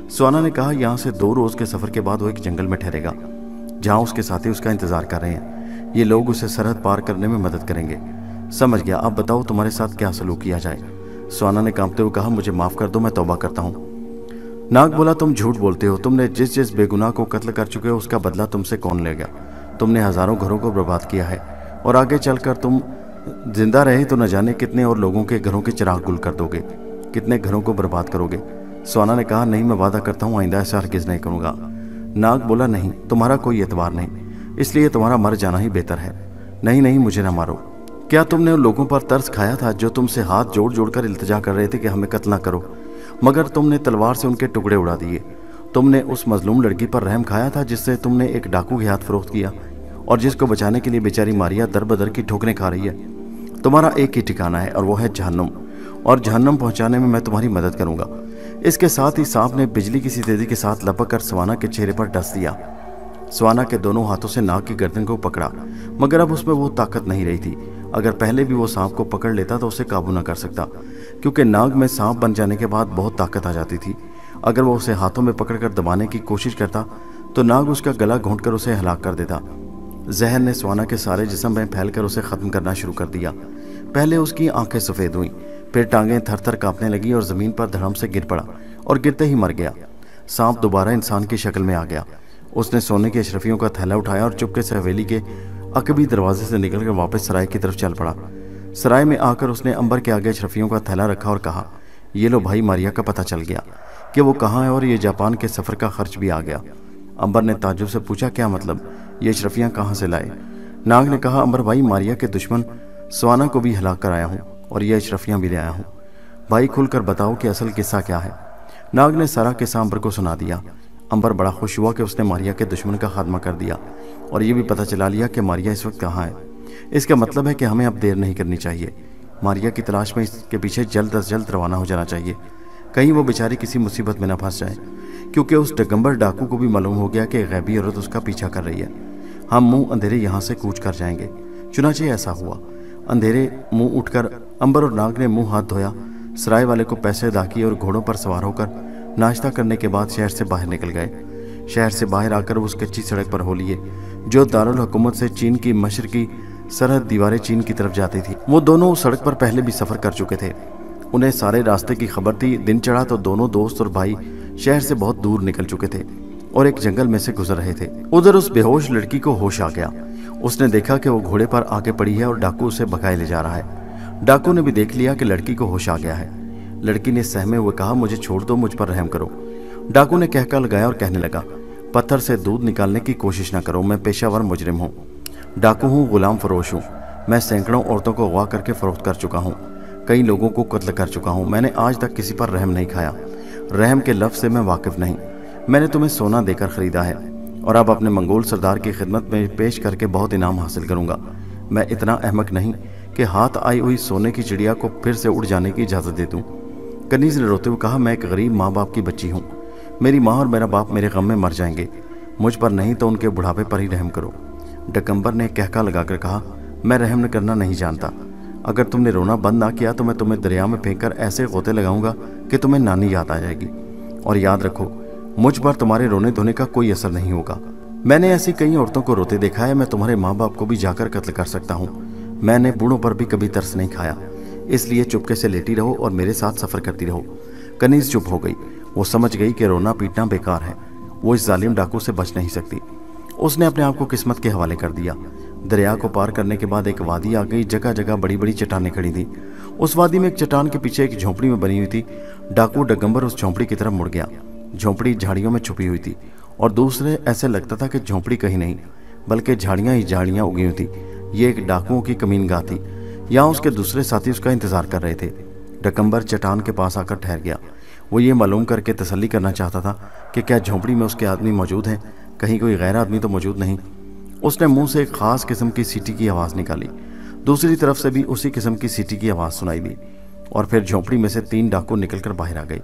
स्वाना ने कहा, यहाँ से 2 रोज़ के सफ़र के बाद वो एक जंगल में ठहरेगा जहाँ उसके साथी उसका इंतज़ार कर रहे हैं। ये लोग उसे सरहद पार करने में मदद करेंगे। समझ गया। अब बताओ तुम्हारे साथ क्या सलूक किया जाए? स्वाना ने कांपते हुए कहा, मुझे माफ़ कर दो, मैं तौबा करता हूँ। नाग बोला, तुम झूठ बोलते हो। तुमने जिस जिस बेगुनाह को कत्ल कर चुके हो उसका बदला तुमसे कौन लेगा? तुमने हज़ारों घरों को बर्बाद किया है और आगे चलकर तुम जिंदा रहे तो न जाने कितने और लोगों के घरों के चिराग गुल कर दोगे, कितने घरों को बर्बाद करोगे। स्वाना ने कहा, नहीं, मैं वादा करता हूँ आइंदा ऐसा हरगिज़ नहीं करूँगा। नाग बोला, नहीं, तुम्हारा कोई एतबार नहीं, इसलिए तुम्हारा मर जाना ही बेहतर है। नहीं नहीं, मुझे ना मारो। क्या तुमने उन लोगों पर तरस खाया था जो तुमसे हाथ जोड़ जोड़ कर इल्तिजा कर रहे थे कि हमें कत्ल ना करो, मगर तुमने तलवार से उनके टुकड़े उड़ा दिए? तुमने उस मजलूम लड़की पर रहम खाया था जिससे तुमने एक डाकू के हाथ फरोख्त किया और जिसको बचाने के लिए बेचारी मारिया दर बदर की ठोकरें खा रही है। तुम्हारा एक ही ठिकाना है और वो है जहन्नुम, और जहन्नुम पहुंचाने में मैं तुम्हारी मदद करूंगा। इसके साथ ही सांप ने बिजली की सी तेजी के साथ लपक कर स्वाना के चेहरे पर डस दिया। स्वाना के दोनों हाथों से नाग की गर्दन को पकड़ा, मगर अब उसमें वो ताकत नहीं रही थी। अगर पहले भी वो सांप को पकड़ लेता तो उसे काबू न कर सकता, क्योंकि नाग में सांप बन जाने के बाद बहुत ताकत आ जाती थी। अगर वो उसे हाथों में पकड़कर दबाने की कोशिश करता तो नाग उसका गला घोंटकर उसे हलाक कर देता। जहर ने स्वाना के सारे जिस्म में फैलकर उसे ख़त्म करना शुरू कर दिया। पहले उसकी आंखें सफ़ेद हुईं, फिर टांगें थर थर कांपने लगी और ज़मीन पर धड़म से गिर पड़ा और गिरते ही मर गया। सांप दोबारा इंसान की शक्ल में आ गया। उसने सोने की अशरफियों का थैला उठाया और चुपके से हवेली के अकबी दरवाजे से निकलकर वापस सराय की तरफ चल पड़ा। सराय में आकर उसने अंबर के आगे अशरफियों का थैला रखा और कहा, ये लो भाई, मारिया का पता चल गया कि वो कहाँ है और ये जापान के सफ़र का खर्च भी आ गया। अंबर ने ताज्जुब से पूछा, क्या मतलब, ये अशरफियाँ कहाँ से लाए? नाग ने कहा, अंबर भाई, मारिया के दुश्मन स्वाना को भी हिलाक कर आया हूँ और ये अशरफियाँ भी ले आया हूँ। भाई खुलकर बताओ कि असल किस्सा क्या है। नाग ने सारा किस्सा अंबर को सुना दिया। अंबर बड़ा खुश हुआ कि उसने मारिया के दुश्मन का खात्मा कर दिया और ये भी पता चला लिया कि मारिया इस वक्त कहाँ है। इसका मतलब है कि हमें अब देर नहीं करनी चाहिए। मारिया की तलाश में इसके पीछे जल्द अज जल्द रवाना हो जाना चाहिए, कहीं वो बेचारी किसी मुसीबत में न फंस जाए, क्योंकि उस डगम्बर डाकू को भी मालूम हो गया कि गैबी औरत उसका पीछा कर रही है। हम मुंह अंधेरे यहाँ से कूच कर जाएंगे। चुनाचे ऐसा हुआ। अंधेरे मुंह उठकर अंबर और नाग ने मुंह हाथ धोया, सराय वाले को पैसे अदा किए और घोड़ों पर सवार होकर नाश्ता करने के बाद शहर से बाहर निकल गए। शहर से बाहर आकर वो उस कच्ची सड़क पर हो लिए जो दारुल हुकूमत से चीन की मशरकी सरहद दीवारें चीन की तरफ जाती थी। वो दोनों उस सड़क पर पहले भी सफ़र कर चुके थे। उन्हें सारे रास्ते की खबर थी। दिन चढ़ा तो दोनों दोस्त और भाई शहर से बहुत दूर निकल चुके थे और एक जंगल में से गुजर रहे थे। उधर उस बेहोश लड़की को होश आ गया। उसने देखा कि वो घोड़े पर आके पड़ी है और डाकू उसे भगाए ले जा रहा है। डाकू ने भी देख लिया कि लड़की को होश आ गया है। लड़की ने सहमे हुए कहा, मुझे छोड़ दो, मुझ पर रहम करो। डाकू ने कहका लगाया और कहने लगा, पत्थर से दूध निकालने की कोशिश ना करो, मैं पेशावर मुजरिम हूँ, डाकू हूँ, गुलाम फरोश हूँ। मैं सैकड़ों औरतों को अगवा करके फरोख्त कर चुका हूँ, कई लोगों को कत्ल कर चुका हूँ। मैंने आज तक किसी पर रहम नहीं खाया। रहम के लफ्ज़ से मैं वाकिफ़ नहीं। मैंने तुम्हें सोना देकर ख़रीदा है और अब अपने मंगोल सरदार की खिदमत में पेश करके बहुत इनाम हासिल करूँगा। मैं इतना अहमक नहीं कि हाथ आई हुई सोने की चिड़िया को फिर से उड़ जाने की इजाज़त दे दूँ। कनीज़ ने रोते हुए कहा, मैं एक गरीब माँ बाप की बच्ची हूँ। मेरी माँ और मेरा बाप मेरे गम में मर जाएंगे। मुझ पर नहीं तो उनके बुढ़ापे पर ही रहम करो। डकम्बर ने कहका लगाकर कहा, मैं रहम करना नहीं जानता। अगर तुमने रोना बंद ना किया तो मैं तुम्हें दरिया में फेंक कर ऐसे गोते लगाऊंगा कि तुम्हें नानी याद आ जाएगी। और याद रखो, मुझ पर तुम्हारे रोने धोने का कोई असर नहीं होगा। मैंने ऐसी कई औरतों को रोते देखा है। मैं तुम्हारे माँ बाप को भी जाकर कत्ल कर सकता हूँ। मैंने बूढ़ों पर भी कभी तरस नहीं खाया। इसलिए चुपके से लेटी रहो और मेरे साथ सफ़र करती रहो। कनीज़ चुप हो गई। वो समझ गई कि रोना पीटना बेकार है। वो इस जालिम डाकू से बच नहीं सकती। उसने अपने आप को किस्मत के हवाले कर दिया। दरिया को पार करने के बाद एक वादी आ गई। जगह जगह बड़ी बड़ी चट्टानें खड़ी थी। उस वादी में एक चट्टान के पीछे एक झोंपड़ी में बनी हुई थी। डाकू डगम्बर उस झोंपड़ी की तरफ मुड़ गया। झोंपड़ी झाड़ियों में छुपी हुई थी और दूसरे ऐसे लगता था कि झोंपड़ी कहीं नहीं बल्कि झाड़ियाँ ही झाड़ियाँ उगी हुई थी। ये एक डाकुओं की कमीनगाह थी। यहाँ उसके दूसरे साथी उसका इंतजार कर रहे थे। डगम्बर चट्टान के पास आकर ठहर गया। वो ये मालूम करके तसल्ली करना चाहता था कि क्या झोंपड़ी में उसके आदमी मौजूद हैं, कहीं कोई गैर आदमी तो मौजूद नहीं। उसने मुंह से एक ख़ास किस्म की सीटी की आवाज़ निकाली। दूसरी तरफ से भी उसी किस्म की सीटी की आवाज़ सुनाई दी और फिर झोंपड़ी में से 3 डाकू निकलकर बाहर आ गए।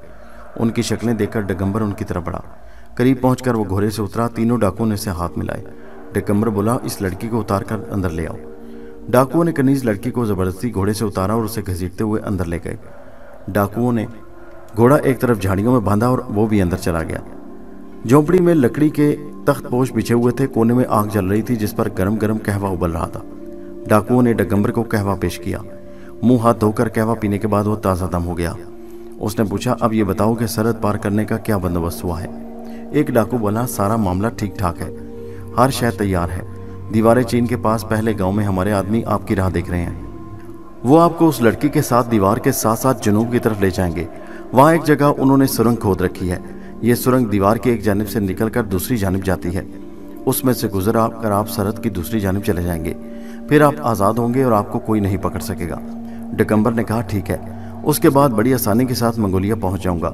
उनकी शक्लें देखकर डगम्बर उनकी तरफ बढ़ा। करीब पहुंचकर वो घोड़े से उतरा। तीनों डाकुओं ने उसे हाथ मिलाए। डगम्बर बोला, इस लड़की को उतार कर अंदर ले आओ। डाकुओं ने कनीज़ लड़की को ज़बरदस्ती घोड़े से उतारा और उसे घसीटते हुए अंदर ले गए। डाकुओं ने घोड़ा एक तरफ झाड़ियों में बांधा और वो भी अंदर चला गया। झोंपड़ी में लकड़ी के तख्तपोश बिछे हुए थे। कोने में आग जल रही थी जिस पर गरम गरम कहवा उबल रहा था। डाकुओं ने डगम्बर को कहवा पेश किया। मुंह हाथ धोकर कहवा पीने के बाद वो ताज़ा दम हो गया। उसने पूछा, अब ये बताओ कि सरहद पार करने का क्या बंदोबस्त हुआ है। एक डाकू बोला, सारा मामला ठीक ठाक है, हर शय तैयार है। दीवारें चीन के पास पहले गांव में हमारे आदमी आपकी राह देख रहे हैं। वो आपको उस लड़की के साथ दीवार के साथ साथ जनूब की तरफ ले जाएंगे। वहाँ एक जगह उन्होंने सुरंग खोद रखी है। ये सुरंग दीवार की एक जानिब से निकलकर दूसरी जानिब जाती है। उसमें से गुजर कर आप सरहद की दूसरी जानिब चले जाएंगे। फिर आप आज़ाद होंगे और आपको कोई नहीं पकड़ सकेगा। डगम्बर ने कहा, ठीक है। उसके बाद बड़ी आसानी के साथ मंगोलिया पहुंच जाऊंगा।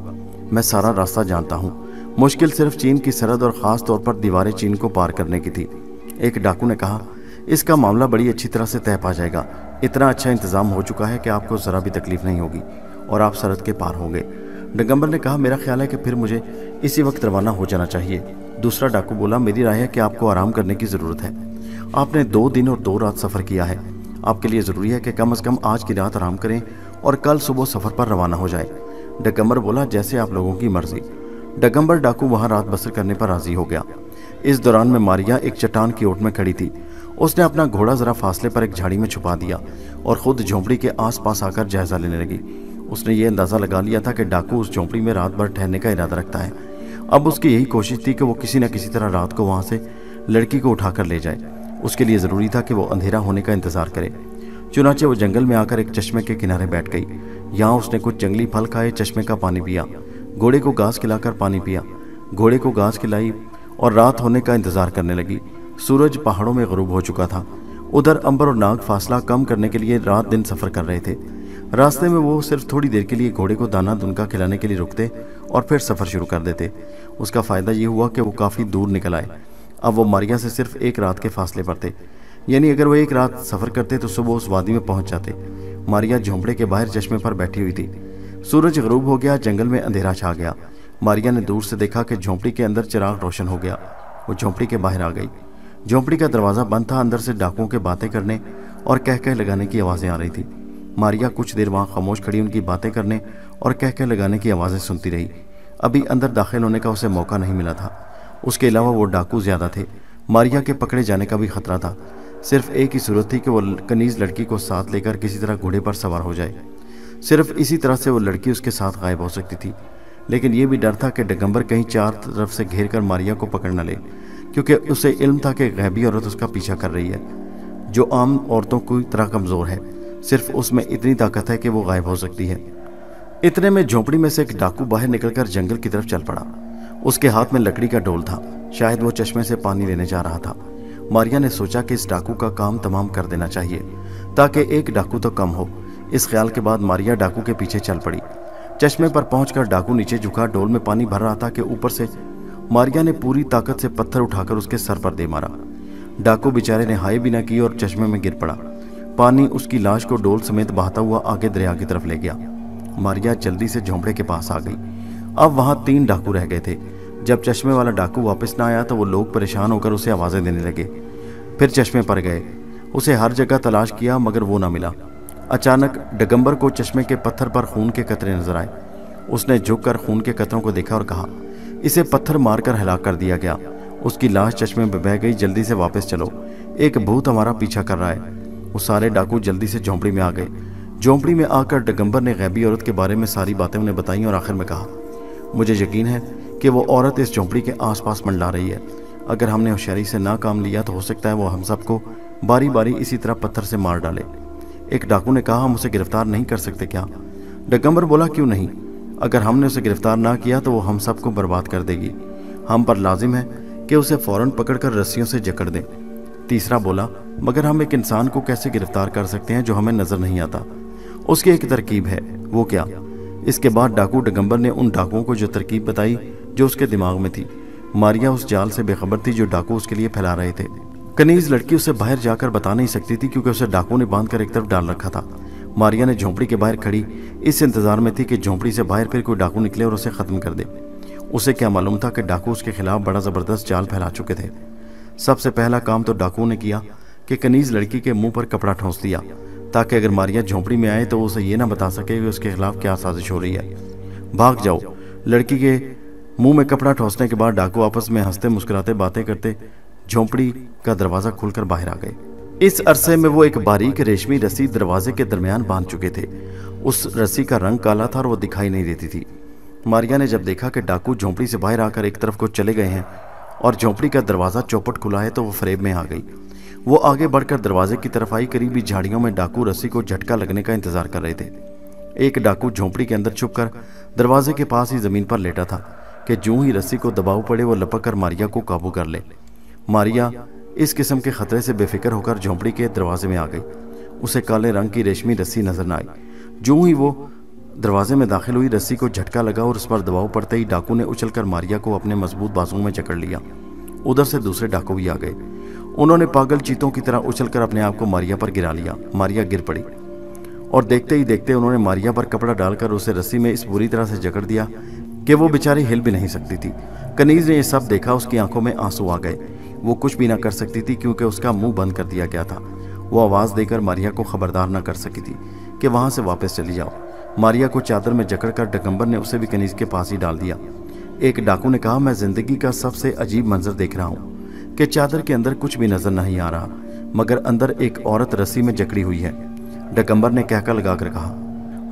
मैं सारा रास्ता जानता हूँ। मुश्किल सिर्फ चीन की सरहद और ख़ास तौर पर दीवारें चीन को पार करने की थी। एक डाकू ने कहा, इसका मामला बड़ी अच्छी तरह से तय पा जाएगा। इतना अच्छा इंतज़ाम हो चुका है कि आपको ज़रा भी तकलीफ नहीं होगी और आप सरहद के पार होंगे। डगम्बर ने कहा, मेरा ख्याल है कि फिर मुझे इसी वक्त रवाना हो जाना चाहिए। दूसरा डाकू बोला, मेरी राय है कि आपको आराम करने की ज़रूरत है। आपने 2 दिन और 2 रात सफ़र किया है। आपके लिए ज़रूरी है कि कम से कम आज की रात आराम करें और कल सुबह सफ़र पर रवाना हो जाए। डगम्बर बोला, जैसे आप लोगों की मर्जी। डगम्बर डाकू वहाँ रात बसर करने पर राज़ी हो गया। इस दौरान में मारिया एक चट्टान की ओट में खड़ी थी। उसने अपना घोड़ा ज़रा फासले पर एक झाड़ी में छुपा दिया और ख़ुद झोंपड़ी के आसपास आकर जायज़ा लेने लगी। उसने ये अंदाज़ा लगा लिया था कि डाकू उस झोंपड़ी में रात भर ठहरने का इरादा रखता है अब उसकी यही कोशिश थी कि वो किसी न किसी तरह रात को वहां से लड़की को उठाकर ले जाए। उसके लिए ज़रूरी था कि वो अंधेरा होने का इंतज़ार करे। चुनाचे वो जंगल में आकर एक चश्मे के किनारे बैठ गई। यहाँ उसने कुछ जंगली फल खाए, चश्मे का पानी पिया, घोड़े को घास खिलाकर पानी पिया, घोड़े को घास खिलाई और रात होने का इंतज़ार करने लगी। सूरज पहाड़ों में ग़ुरूब हो चुका था। उधर अंबर और नाग फासला कम करने के लिए रात दिन सफ़र कर रहे थे। रास्ते में वो सिर्फ थोड़ी देर के लिए घोड़े को दाना दुनका खिलाने के लिए रुकते और फिर सफ़र शुरू कर देते। उसका फ़ायदा ये हुआ कि वो काफ़ी दूर निकल आए। अब वो मारिया से सिर्फ एक रात के फासले पर थे, यानी अगर वो एक रात सफ़र करते तो सुबह उस वादी में पहुंच जाते। मारिया झोंपड़े के बाहर चश्मे पर बैठी हुई थी। सूरज ग़ुरूब हो गया, जंगल में अंधेरा छा गया। मारिया ने दूर से देखा कि झोंपड़ी के अंदर चिराग रोशन हो गया। वो झोंपड़ी के बाहर आ गई। झोंपड़ी का दरवाज़ा बंद था। अंदर से डाकुओं के बातें करने और कह कह लगाने की आवाज़ें आ रही थी। मारिया कुछ देर वहाँ खामोश खड़ी उनकी बातें करने और कह कह लगाने की आवाज़ें सुनती रही। अभी अंदर दाखिल होने का उसे मौका नहीं मिला था। उसके अलावा वो डाकू ज़्यादा थे। मारिया के पकड़े जाने का भी खतरा था। सिर्फ एक ही सूरत थी कि वो कनीज़ लड़की को साथ लेकर किसी तरह घोड़े पर सवार हो जाए। सिर्फ इसी तरह से वो लड़की उसके साथ गायब हो सकती थी। लेकिन यह भी डर था कि दिगंबर कहीं चार तरफ से घेर कर मारिया को पकड़ न ले, क्योंकि उसे इल्म था कि गैबी औरत उसका पीछा कर रही है, जो आम औरतों की तरह कमज़ोर है। सिर्फ उसमें इतनी ताकत है कि वो गायब हो सकती है। इतने में झोंपड़ी में से एक डाकू बाहर निकलकर जंगल की तरफ चल पड़ा। उसके हाथ में लकड़ी का डोल था। शायद वो चश्मे से पानी लेने जा रहा था। मारिया ने सोचा कि इस डाकू का काम तमाम कर देना चाहिए ताकि एक डाकू तो कम हो। इस ख्याल के बाद मारिया डाकू के पीछे चल पड़ी। चश्मे पर पहुंचकर डाकू नीचे झुका। डोल में पानी भर रहा था कि ऊपर से मारिया ने पूरी ताकत से पत्थर उठाकर उसके सर पर दे मारा। डाकू बेचारे ने हाय भी न की और चश्मे में गिर पड़ा। पानी उसकी लाश को डोल समेत बहाता हुआ आगे दरिया की तरफ ले गया। मारिया जल्दी से झोंपड़े के पास आ गई। अब वहां 3 डाकू रह गए थे। जब चश्मे वाला डाकू वापस न आया तो वो लोग परेशान होकर उसे आवाज़ें देने लगे। फिर चश्मे पर गए। उसे हर जगह तलाश किया मगर वो ना मिला। अचानक दिगंबर को चश्मे के पत्थर पर खून के कतरे नजर आए। उसने झुककर खून के कतरों को देखा और कहा, इसे पत्थर मारकर हलाक कर दिया गया। उसकी लाश चश्मे में बह गई। जल्दी से वापस चलो, एक भूत हमारा पीछा कर रहा है। वो सारे डाकू जल्दी से झोंपड़ी में आ गए। झोंपड़ी में आकर दिगंबर ने गैबी औरत के बारे में सारी बातें उन्हें बताई और आखिर में कहा, मुझे यकीन है कि वो औरत इस झोंपड़ी के आसपास मंडला रही है। अगर हमने होशियारी से ना काम लिया तो हो सकता है वो हम सबको बारी बारी इसी तरह पत्थर से मार डाले। एक डाकू ने कहा, हम उसे गिरफ्तार नहीं कर सकते क्या? दिगंबर बोला, क्यों नहीं? अगर हमने उसे गिरफ्तार ना किया तो वो हम सबको बर्बाद कर देगी। हम पर लाजिम है कि उसे फौरन पकड़कर रस्सियों से जकड़ दें। तीसरा बोला, मगर हम एक इंसान को कैसे गिरफ्तार कर सकते हैं जो हमें नजर नहीं आता? उसकी एक तरकीब है। वो क्या? इसके बाद डाकू दिगंबर ने उन डाकुओं को जो तरकीब बताई जो उसके दिमाग में थी। मारिया उस जाल से बेखबर थी जो डाकू उसके लिए फैला रहे थे। कनीज लड़की उसे बाहर जाकर बता नहीं सकती थी क्योंकि उसे डाकू ने बांधकर एक तरफ डाल रखा था। मारिया ने झोंपड़ी के बाहर खड़ी इस इंतजार में थी कि झोंपड़ी से बाहर फिर कोई डाकू निकले और उसे खत्म कर दे। उसे क्या मालूम था कि डाकू उसके खिलाफ बड़ा जबरदस्त जाल फैला चुके थे। सबसे पहला काम तो डाकू ने किया कि कनीज लड़की के मुंह पर कपड़ा ठोंस दिया ताकि अगर मारिया झोंपड़ी में आए तो उसे ये ना बता सके कि उसके खिलाफ क्या साजिश हो रही है। भाग जाओ। लड़की के मुंह में कपड़ा ठोंसने के बाद डाकू आपस में हंसते मुस्कुराते बातें करते झोंपड़ी का दरवाजा खोलकर बाहर आ गए। इस अरसे में वो एक बारीक रेशमी रस्सी दरवाजे के दरमियान बांध चुके थे। उस रस्सी का रंग काला था और वो दिखाई नहीं देती थी। मारिया ने जब देखा कि डाकू झोंपड़ी से बाहर आकर एक तरफ को चले गए हैं और झोंपड़ी का दरवाजा चौपट खुला है तो वो फरेब में आ गई। वो आगे बढ़कर दरवाजे की तरफ आई। करीबी झाड़ियों में डाकू रस्सी को झटका लगने का इंतजार कर रहे थे। एक डाकू झोंपड़ी के अंदर छुपकर दरवाजे के पास ही जमीन पर लेटा था कि जूं ही रस्सी को दबाव पड़े वो लपक कर मारिया को काबू कर ले। मारिया इस किस्म के खतरे से बेफिक्र होकर झोंपड़ी के दरवाजे में आ गई। उसे काले रंग की रेशमी रस्सी नजर न आई। जूं ही वो दरवाजे में दाखिल हुई, रस्सी को झटका लगा और उस पर दबाव पड़ते ही डाकू ने उछलकर मारिया को अपने मजबूत बाजुओं में जकड़ लिया। उधर से दूसरे डाकू भी आ गए। उन्होंने पागल चीतों की तरह उछलकर अपने आप को मारिया पर गिरा लिया। मारिया गिर पड़ी और देखते ही देखते उन्होंने मारिया पर कपड़ा डालकर उसे रस्सी में इस बुरी तरह से जकड़ दिया कि वो बेचारी हिल भी नहीं सकती थी। कनीज ने यह सब देखा। उसकी आंखों में आंसू आ गए। वो कुछ भी ना कर सकती थी क्योंकि उसका मुंह बंद कर दिया गया था। वो आवाज़ देकर मारिया को खबरदार ना कर सकी थी कि वहाँ से वापस चली जाओ। मारिया को चादर में जकड़कर दिगंबर ने उसे भी कनीज के पास ही डाल दिया। एक डाकू ने कहा, मैं जिंदगी का सबसे अजीब मंजर देख रहा हूँ कि चादर के अंदर कुछ भी नजर नहीं आ रहा मगर अंदर एक औरत रस्सी में जकड़ी हुई है। दिगंबर ने कहकर लगाकर कहा,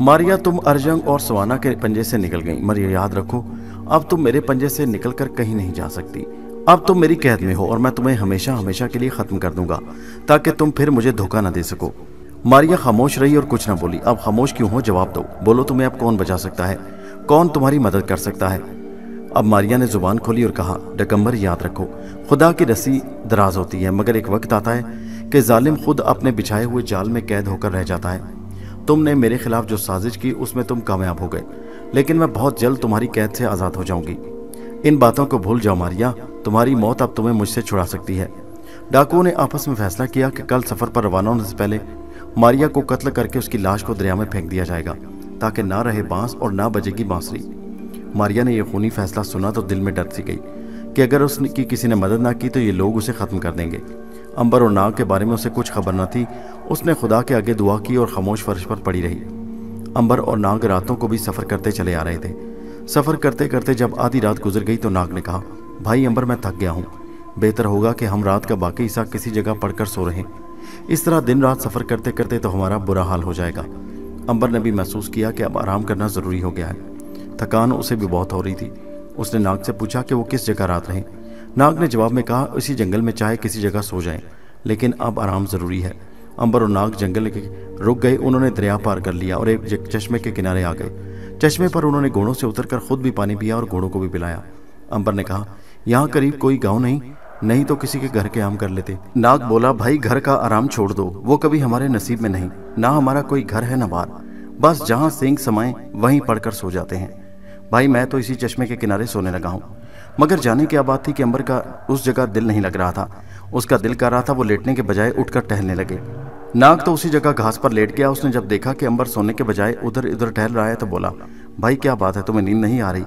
मारिया तुम अर्जंग और सवाना के पंजे से निकल गई। मगर याद रखो, अब तुम मेरे पंजे से निकलकर कहीं नहीं जा सकती। अब तुम मेरी कैद में हो और मैं तुम्हें हमेशा हमेशा के लिए खत्म कर दूंगा ताकि तुम फिर मुझे धोखा न दे सको। मारिया खामोश रही और कुछ न बोली। अब खामोश क्यों हो, जवाब दो। बोलो, तुम्हें अब कौन बचा सकता है, कौन तुम्हारी मदद कर सकता है। अब मारिया ने जुबान खोली और कहा, डगम्बर याद रखो, खुदा की रस्सी दराज होती है, मगर एक वक्त आता है कि जालिम खुद अपने बिछाए हुए जाल में कैद होकर रह जाता है। तुमने मेरे खिलाफ जो साजिश की उसमें तुम कामयाब हो गए, लेकिन मैं बहुत जल्द तुम्हारी कैद से आज़ाद हो जाऊंगी। इन बातों को भूल जाओ मारिया, तुम्हारी मौत अब तुम्हें मुझसे छुड़ा सकती है। डाकुओं ने आपस में फैसला किया कि कल सफ़र पर रवाना होने से पहले मारिया को कत्ल करके उसकी लाश को दरिया में फेंक दिया जाएगा ताकि ना रहे बांस और ना बजेगी बांसुरी। मारिया ने यह खूनी फैसला सुना तो दिल में डर सी गई कि अगर उसकी किसी ने मदद ना की तो ये लोग उसे ख़त्म कर देंगे। अंबर और नाग के बारे में उसे कुछ खबर न थी। उसने खुदा के आगे दुआ की और खामोश फर्श पर पड़ी रही। अंबर और नाग रातों को भी सफ़र करते चले आ रहे थे। सफ़र करते करते जब आधी रात गुजर गई तो नाग ने कहा, भाई अंबर, मैं थक गया हूँ, बेहतर होगा कि हम रात का बाकी हिस्सा किसी जगह पड़कर सो रहें। इस तरह दिन रात सफ़र करते करते तो हमारा बुरा हाल हो जाएगा। अंबर ने भी महसूस किया कि अब आराम करना ज़रूरी हो गया है। थकान उसे भी बहुत हो रही थी। उसने नाग से पूछा कि वो किस जगह रात रहें। नाग ने जवाब में कहा, इसी जंगल में चाहे किसी जगह सो जाएं, लेकिन अब आराम ज़रूरी है। अंबर और नाग जंगल के रुक गए। उन्होंने दरिया पार कर लिया और एक चश्मे के किनारे आ गए। चश्मे पर उन्होंने घोड़ों से उतरकर खुद भी पानी पिया और घोड़ों को भी पिलाया। अंबर ने कहा, यहाँ करीब कोई गाँव नहीं तो किसी के घर के आराम कर लेते। नाग बोला, भाई घर का आराम छोड़ दो, वो कभी हमारे नसीब में नहीं। ना हमारा कोई घर है न बार, बस जहाँ सींग समाए वहीं पड़कर सो जाते हैं। भाई मैं तो इसी चश्मे के किनारे सोने लगा हूँ। मगर जाने क्या बात थी कि अंबर का उस जगह दिल नहीं लग रहा था। उसका दिल कर रहा था वो लेटने के बजाय उठकर टहलने लगे। नाग तो उसी जगह घास पर लेट गया। उसने जब देखा कि अंबर सोने के बजाय उधर इधर टहल रहा है तो बोला, भाई क्या बात है, तुम्हें नींद नहीं आ रही?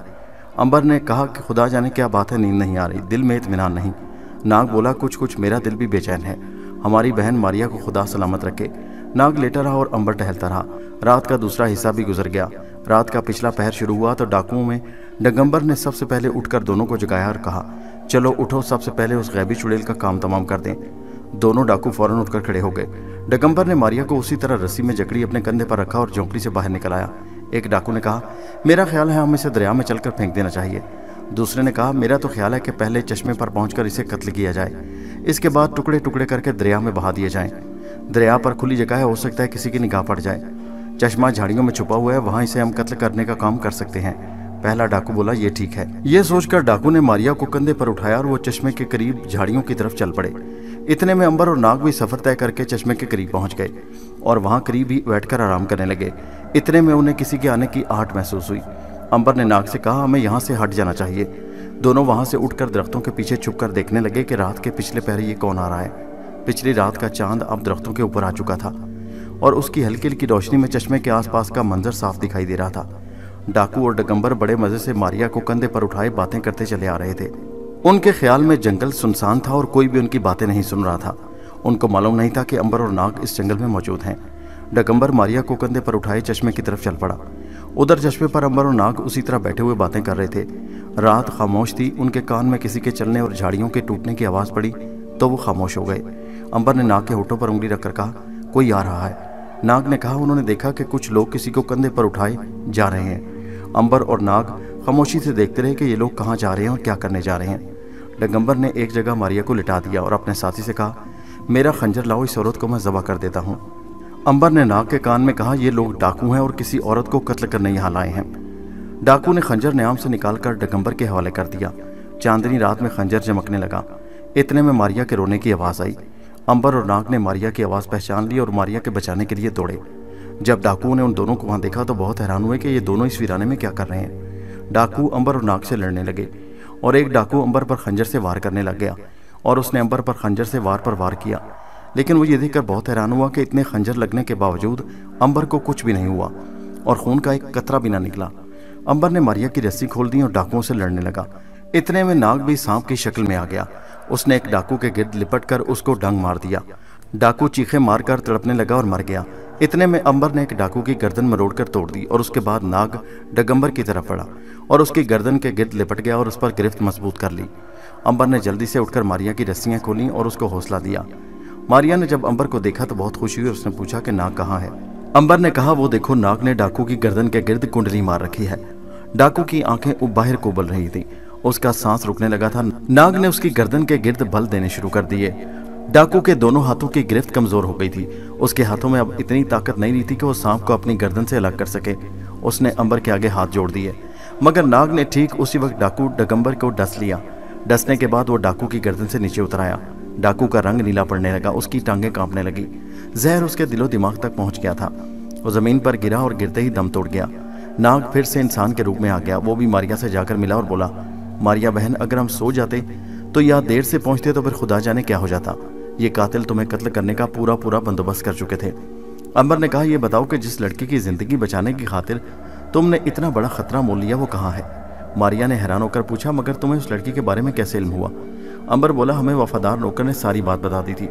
अंबर ने कहा कि खुदा जाने क्या बात है, नींद नहीं आ रही, दिल में इत्मीनान नहीं। नाग बोला, कुछ मेरा दिल भी बेचैन है। हमारी बहन मारिया को खुदा सलामत रखे। नाग लेटा रहा और अंबर टहलता रहा। रात का दूसरा हिस्सा भी गुजर गया। रात का पिछला पहर शुरू हुआ तो डाकुओं में डगम्बर ने सबसे पहले उठकर दोनों को जगाया और कहा, चलो उठो, सबसे पहले उस गैबी चुड़ैल का काम तमाम कर दें। दोनों डाकू फौरन उठकर खड़े हो गए। डगम्बर ने मारिया को उसी तरह रस्सी में जकड़ी अपने कंधे पर रखा और झोंपड़ी से बाहर निकल आया। एक डाकू ने कहा, मेरा ख्याल है हमें इसे दरिया में चलकर फेंक देना चाहिए। दूसरे ने कहा, मेरा तो ख्याल है कि पहले चश्मे पर पहुंचकर इसे कत्ल किया जाए, इसके बाद टुकड़े टुकड़े करके दरिया में बहा दिए जाएं। दरिया पर खुली जगह है, हो सकता है किसी की निगाह पड़ जाए। चश्मा झाड़ियों में छुपा हुआ है, वहां इसे हम कत्ल करने का काम कर सकते हैं। पहला डाकू बोला, ये ठीक है। ये सोचकर डाकू ने मारिया को कंधे पर उठाया और वो चश्मे के करीब झाड़ियों की तरफ चल पड़े। इतने में अंबर और नाग भी सफर तय करके चश्मे के करीब पहुंच गए और वहां करीब ही बैठकर आराम करने लगे। इतने में उन्हें किसी के आने की आहट महसूस हुई। अंबर ने नाग से कहा, हमें यहाँ से हट जाना चाहिए। दोनों वहां से उठकर दरख्तों के पीछे छुपकर देखने लगे कि रात के पिछले पहर ये कौन आ रहा है। पिछली रात का चांद अब दरख्तों के ऊपर आ चुका था और उसकी हल्की हल्की रोशनी में चश्मे के आसपास का मंजर साफ दिखाई दे रहा था। डाकू और डगम्बर बड़े मजे से मारिया को कंधे पर उठाए बातें करते चले आ रहे थे। उनके ख्याल में जंगल सुनसान था और कोई भी उनकी बातें नहीं सुन रहा था। उनको मालूम नहीं था कि अंबर और नाग इस जंगल में मौजूद हैं। डगम्बर मारिया को कंधे पर उठाए चश्मे की तरफ चल पड़ा। उधर चश्मे पर अंबर और नाग उसी तरह बैठे हुए बातें कर रहे थे। रात खामोश थी। उनके कान में किसी के चलने और झाड़ियों के टूटने की आवाज़ पड़ी तो वो खामोश हो गए। अंबर ने नाग के होठों पर उंगली रखकर कहा, कोई आ रहा है। नाग ने कहा, उन्होंने देखा कि कुछ लोग किसी को कंधे पर उठाए जा रहे हैं। अंबर और नाग खामोशी से देखते रहे कि ये लोग कहाँ जा रहे हैं और क्या करने जा रहे हैं। डगम्बर ने एक जगह मारिया को लिटा दिया और अपने साथी से कहा, मेरा खंजर लाओ, इस औरत को मैं ज़बह कर देता हूँ। अंबर ने नाग के कान में कहा, ये लोग डाकू हैं और किसी औरत को कत्ल करने यहाँ लाए हैं। डाकू ने खंजर न्याम से निकालकर डगम्बर के हवाले कर दिया। चांदनी रात में खंजर चमकने लगा। इतने में मारिया के रोने की आवाज़ आई। अंबर और नाग ने मारिया की आवाज़ पहचान ली और मारिया के बचाने के लिए दौड़े। जब डाकुओं ने उन दोनों को वहाँ देखा तो बहुत हैरान हुए कि ये दोनों इस वीराने में क्या कर रहे हैं। डाकू अंबर और नाग से लड़ने लगे और एक डाकू अंबर पर खंजर से वार करने लग गया और उसने अंबर पर खंजर से वार पर वार किया। लेकिन वो ये देखकर बहुत हैरान हुआ कि इतने खंजर लगने के बावजूद अंबर को कुछ भी नहीं हुआ और खून का एक कतरा भी ना निकला। अंबर ने मारिया की रस्सी खोल दी और डाकुओं से लड़ने लगा। इतने में नाग भी सांप की शक्ल में आ गया। उसने एक डाकू के गिर्द लिपट कर उसको डंग मार दिया। डाकू चीखे मारकर तड़पने लगा और मर गया। इतने में अंबर ने एक डाकू की गर्दन मरोड़कर तोड़ दी और उसके बाद नाग डगम्बर की तरफ बढ़ा और उसकी गर्दन के गिर्द लिपट गया और उस पर गिरफ्त मजबूत कर ली। अंबर ने जल्दी से उठकर मारिया की रस्सियां खोलीं और उसको हौसला दिया। मारिया ने जब अंबर को देखा तो बहुत खुशी हुई और उसने पूछा कि नाग कहाँ है। अंबर ने कहा, वो देखो, नाग ने डाकू की गर्दन के गिर्द कुंडली मार रखी है। डाकू की आंखें बाहर को उबल रही थी, उसका सांस रुकने लगा था। नाग ने उसकी गर्दन के गिर्द बल देने शुरू कर दिए। डाकू के दोनों हाथों की गिरफ्त कमजोर हो गई थी। उसके हाथों में अब इतनी ताकत नहीं रही थी कि वो सांप को अपनी गर्दन से अलग कर सके। उसने अंबर के आगे हाथ जोड़ दिए, मगर नाग ने ठीक उसी वक्त डाकू डगंबर को डस लिया। डसने के बाद वो डाकू की गर्दन से नीचे उतर आया। डाकू का रंग नीला पड़ने लगा, उसकी टांगें कांपने लगी। जहर उसके दिलो दिमाग तक पहुंच गया था। वो जमीन पर गिरा और गिरते ही दम तोड़ गया। नाग फिर से इंसान के रूप में आ गया। वो भी मारिया से जाकर मिला और बोला, मारिया बहन, अगर हम सो जाते तो या देर से पहुंचते तो फिर खुदा जाने क्या हो जाता। ये कातिल तुम्हें कत्ल करने का पूरा बंदोबस्त कर चुके थे। अंबर ने कहा, यह बताओ कि जिस लड़की की जिंदगी बचाने की खातिर तुमने इतना बड़ा खतरा मोल लिया, वो कहाँ है? मारिया ने हैरान होकर पूछा, मगर तुम्हें उस लड़की के बारे में कैसे इल्म हुआ? अंबर बोला, हमें वफादार नौकर ने सारी बात बता दी थी।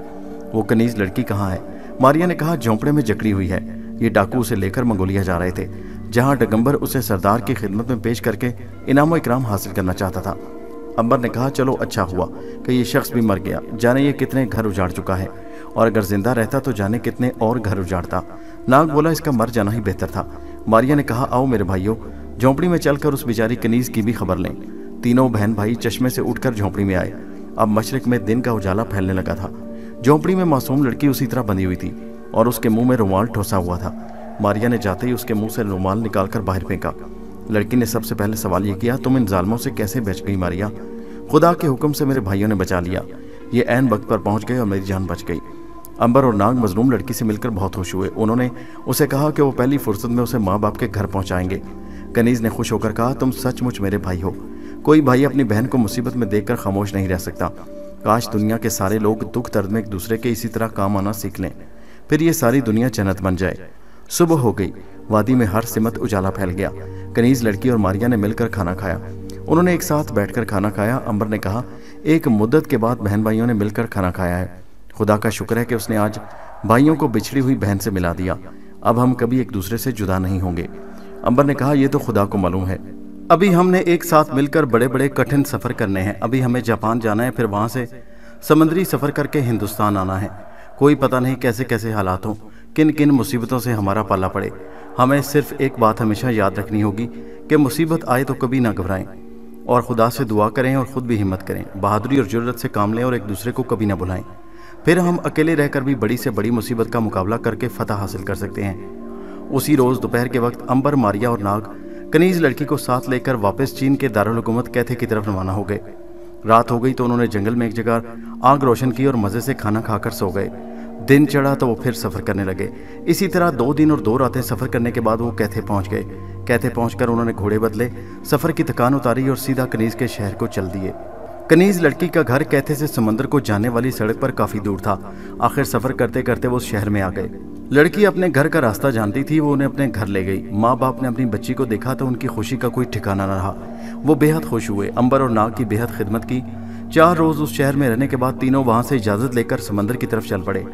वो कनीज लड़की कहाँ है? मारिया ने कहा, झोंपड़े में जकड़ी हुई है। ये डाकू उसे लेकर मंगोलिया जा रहे थे, जहाँ डगंबर उसे सरदार की खिदमत में पेश करके इनाम इकराम हासिल करना चाहता था। अंबर ने कहा, चलो अच्छा हुआ कि ये शख्स भी मर गया। जाने ये कितने घर उजाड़ चुका है, और अगर जिंदा रहता तो जाने कितने और घर उजाड़ता। नाग बोला, इसका मर जाना ही बेहतर था। मारिया ने कहा, आओ मेरे भाइयों, झोंपड़ी में चलकर उस बेचारी कनीज की भी खबर लें। तीनों बहन भाई चश्मे से उठकर झोंपड़ी में आए। अब मशरिक में दिन का उजाला फैलने लगा था। झोंपड़ी में मासूम लड़की उसी तरह बंधी हुई थी और उसके मुंह में रुमाल ठोसा हुआ था। मारिया ने जाते ही उसके मुंह से रुमाल निकालकर बाहर फेंका। लड़की ने सबसे पहले सवाल ये किया, तुम इन जालमों से कैसे बच गई मारिया? खुदा के हुक्म से मेरे भाइयों ने बचा लिया। ये ऐन वक्त पर पहुंच गए और मेरी जान बच गई। अंबर और नाग मजलूम लड़की से मिलकर बहुत खुश हुए। उन्होंने उसे कहा कि वो पहली फुर्सत में उसे माँ बाप के घर पहुंचाएंगे। कनीज ने खुश होकर कहा, तुम सचमुच मेरे भाई हो। कोई भाई अपनी बहन को मुसीबत में देखकर खामोश नहीं रह सकता। काश दुनिया के सारे लोग दुख दर्द में एक दूसरे के इसी तरह काम आना सीख लें, फिर ये सारी दुनिया जन्नत बन जाए। सुबह हो गई। वादी में हर सिमत उजाला फैल गया। कनीज लड़की और मारिया ने मिलकर खाना खाया। उन्होंने एक साथ बैठकर खाना खाया। अंबर ने कहा, एक मुद्दत के बाद बहन भाइयों ने मिलकर खाना खाया है। खुदा का शुक्र है कि उसने आज भाइयों को बिछड़ी हुई बहन से मिला दिया। अब हम कभी एक दूसरे से जुदा नहीं होंगे। अंबर ने कहा, यह तो खुदा को मालूम है। अभी हमने एक साथ मिलकर बड़े बड़े कठिन सफ़र करने हैं। अभी हमें जापान जाना है, फिर वहाँ से समंदरी सफ़र करके हिंदुस्तान आना है। कोई पता नहीं कैसे कैसे हालात हों, किन किन मुसीबतों से हमारा पाला पड़े। हमें सिर्फ एक बात हमेशा याद रखनी होगी कि मुसीबत आए तो कभी ना घबराएं और खुदा से दुआ करें और ख़ुद भी हिम्मत करें। बहादुरी और जुर्रत से काम लें और एक दूसरे को कभी ना भुलाएं। फिर हम अकेले रहकर भी बड़ी से बड़ी मुसीबत का मुकाबला करके फतह हासिल कर सकते हैं। उसी रोज़ दोपहर के वक्त अंबर, मारिया और नाग कनीज लड़की को साथ लेकर वापस चीन के दारुल हुकूमत कैथे की तरफ रवाना हो गए। रात हो गई तो उन्होंने जंगल में एक जगह आग रोशन की और मज़े से खाना खाकर सो गए। दिन चढ़ा तो वो फिर सफ़र करने लगे। इसी तरह 2 दिन और 2 रातें सफ़र करने के बाद वो कैथे पहुंच गए। कैथे पहुंचकर उन्होंने घोड़े बदले, सफ़र की थकान उतारी और सीधा कनीज के शहर को चल दिए। कनीज लड़की का घर कैथे से समंदर को जाने वाली सड़क पर काफ़ी दूर था। आखिर सफ़र करते करते वो शहर में आ गए। लड़की अपने घर का रास्ता जानती थी, वो उन्हें अपने घर ले गई। माँ बाप ने अपनी बच्ची को देखा तो उनकी खुशी का कोई ठिकाना न रहा। वो बेहद खुश हुए। अंबर और नाग की बेहद खिदमत की। 4 रोज़ उस शहर में रहने के बाद तीनों वहाँ से इजाज़त लेकर समंदर की तरफ चल पड़े।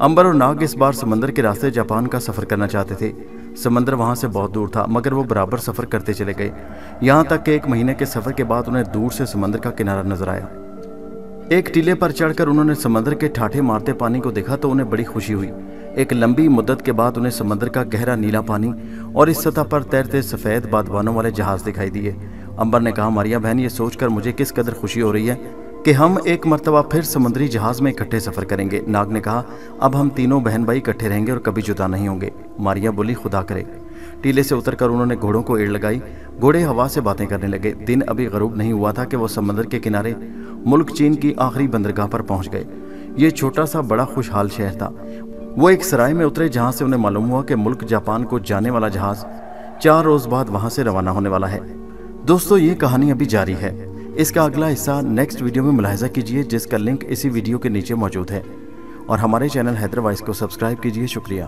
अंबर और नाग इस बार समंदर के रास्ते जापान का सफ़र करना चाहते थे। समंदर वहाँ से बहुत दूर था, मगर वो बराबर सफ़र करते चले गए। यहाँ तक कि 1 महीने के सफ़र के बाद उन्हें दूर से समंदर का किनारा नजर आया। एक टीले पर चढ़कर उन्होंने समंदर के ठाठे मारते पानी को देखा तो उन्हें बड़ी खुशी हुई। एक लंबी मुद्दत के बाद उन्हें समंदर का गहरा नीला पानी और इस सतह पर तैरते सफ़ेद बादबानों वाले जहाज़ दिखाई दिए। अंबर ने कहा, मारिया बहन, ये सोचकर मुझे किस कदर खुशी हो रही है कि हम एक मर्तबा फिर समुद्री जहाज़ में इकट्ठे सफ़र करेंगे। नाग ने कहा, अब हम तीनों बहन भाई इकट्ठे रहेंगे और कभी जुदा नहीं होंगे। मारिया बोली, खुदा करे। टीले से उतरकर उन्होंने घोड़ों को एड़ लगाई। घोड़े हवा से बातें करने लगे। दिन अभी गरूब नहीं हुआ था कि वो समंदर के किनारे मुल्क चीन की आखिरी बंदरगाह पर पहुंच गए। ये छोटा सा बड़ा खुशहाल शहर था। वो एक सराय में उतरे जहां से उन्हें मालूम हुआ कि मुल्क जापान को जाने वाला जहाज़ 4 रोज़ बाद वहां से रवाना होने वाला है। दोस्तों, ये कहानी अभी जारी है। इसका अगला हिस्सा नेक्स्ट वीडियो में मुलाहिजा कीजिए, जिसका लिंक इसी वीडियो के नीचे मौजूद है। और हमारे चैनल हैदर वॉइस को सब्सक्राइब कीजिए। शुक्रिया।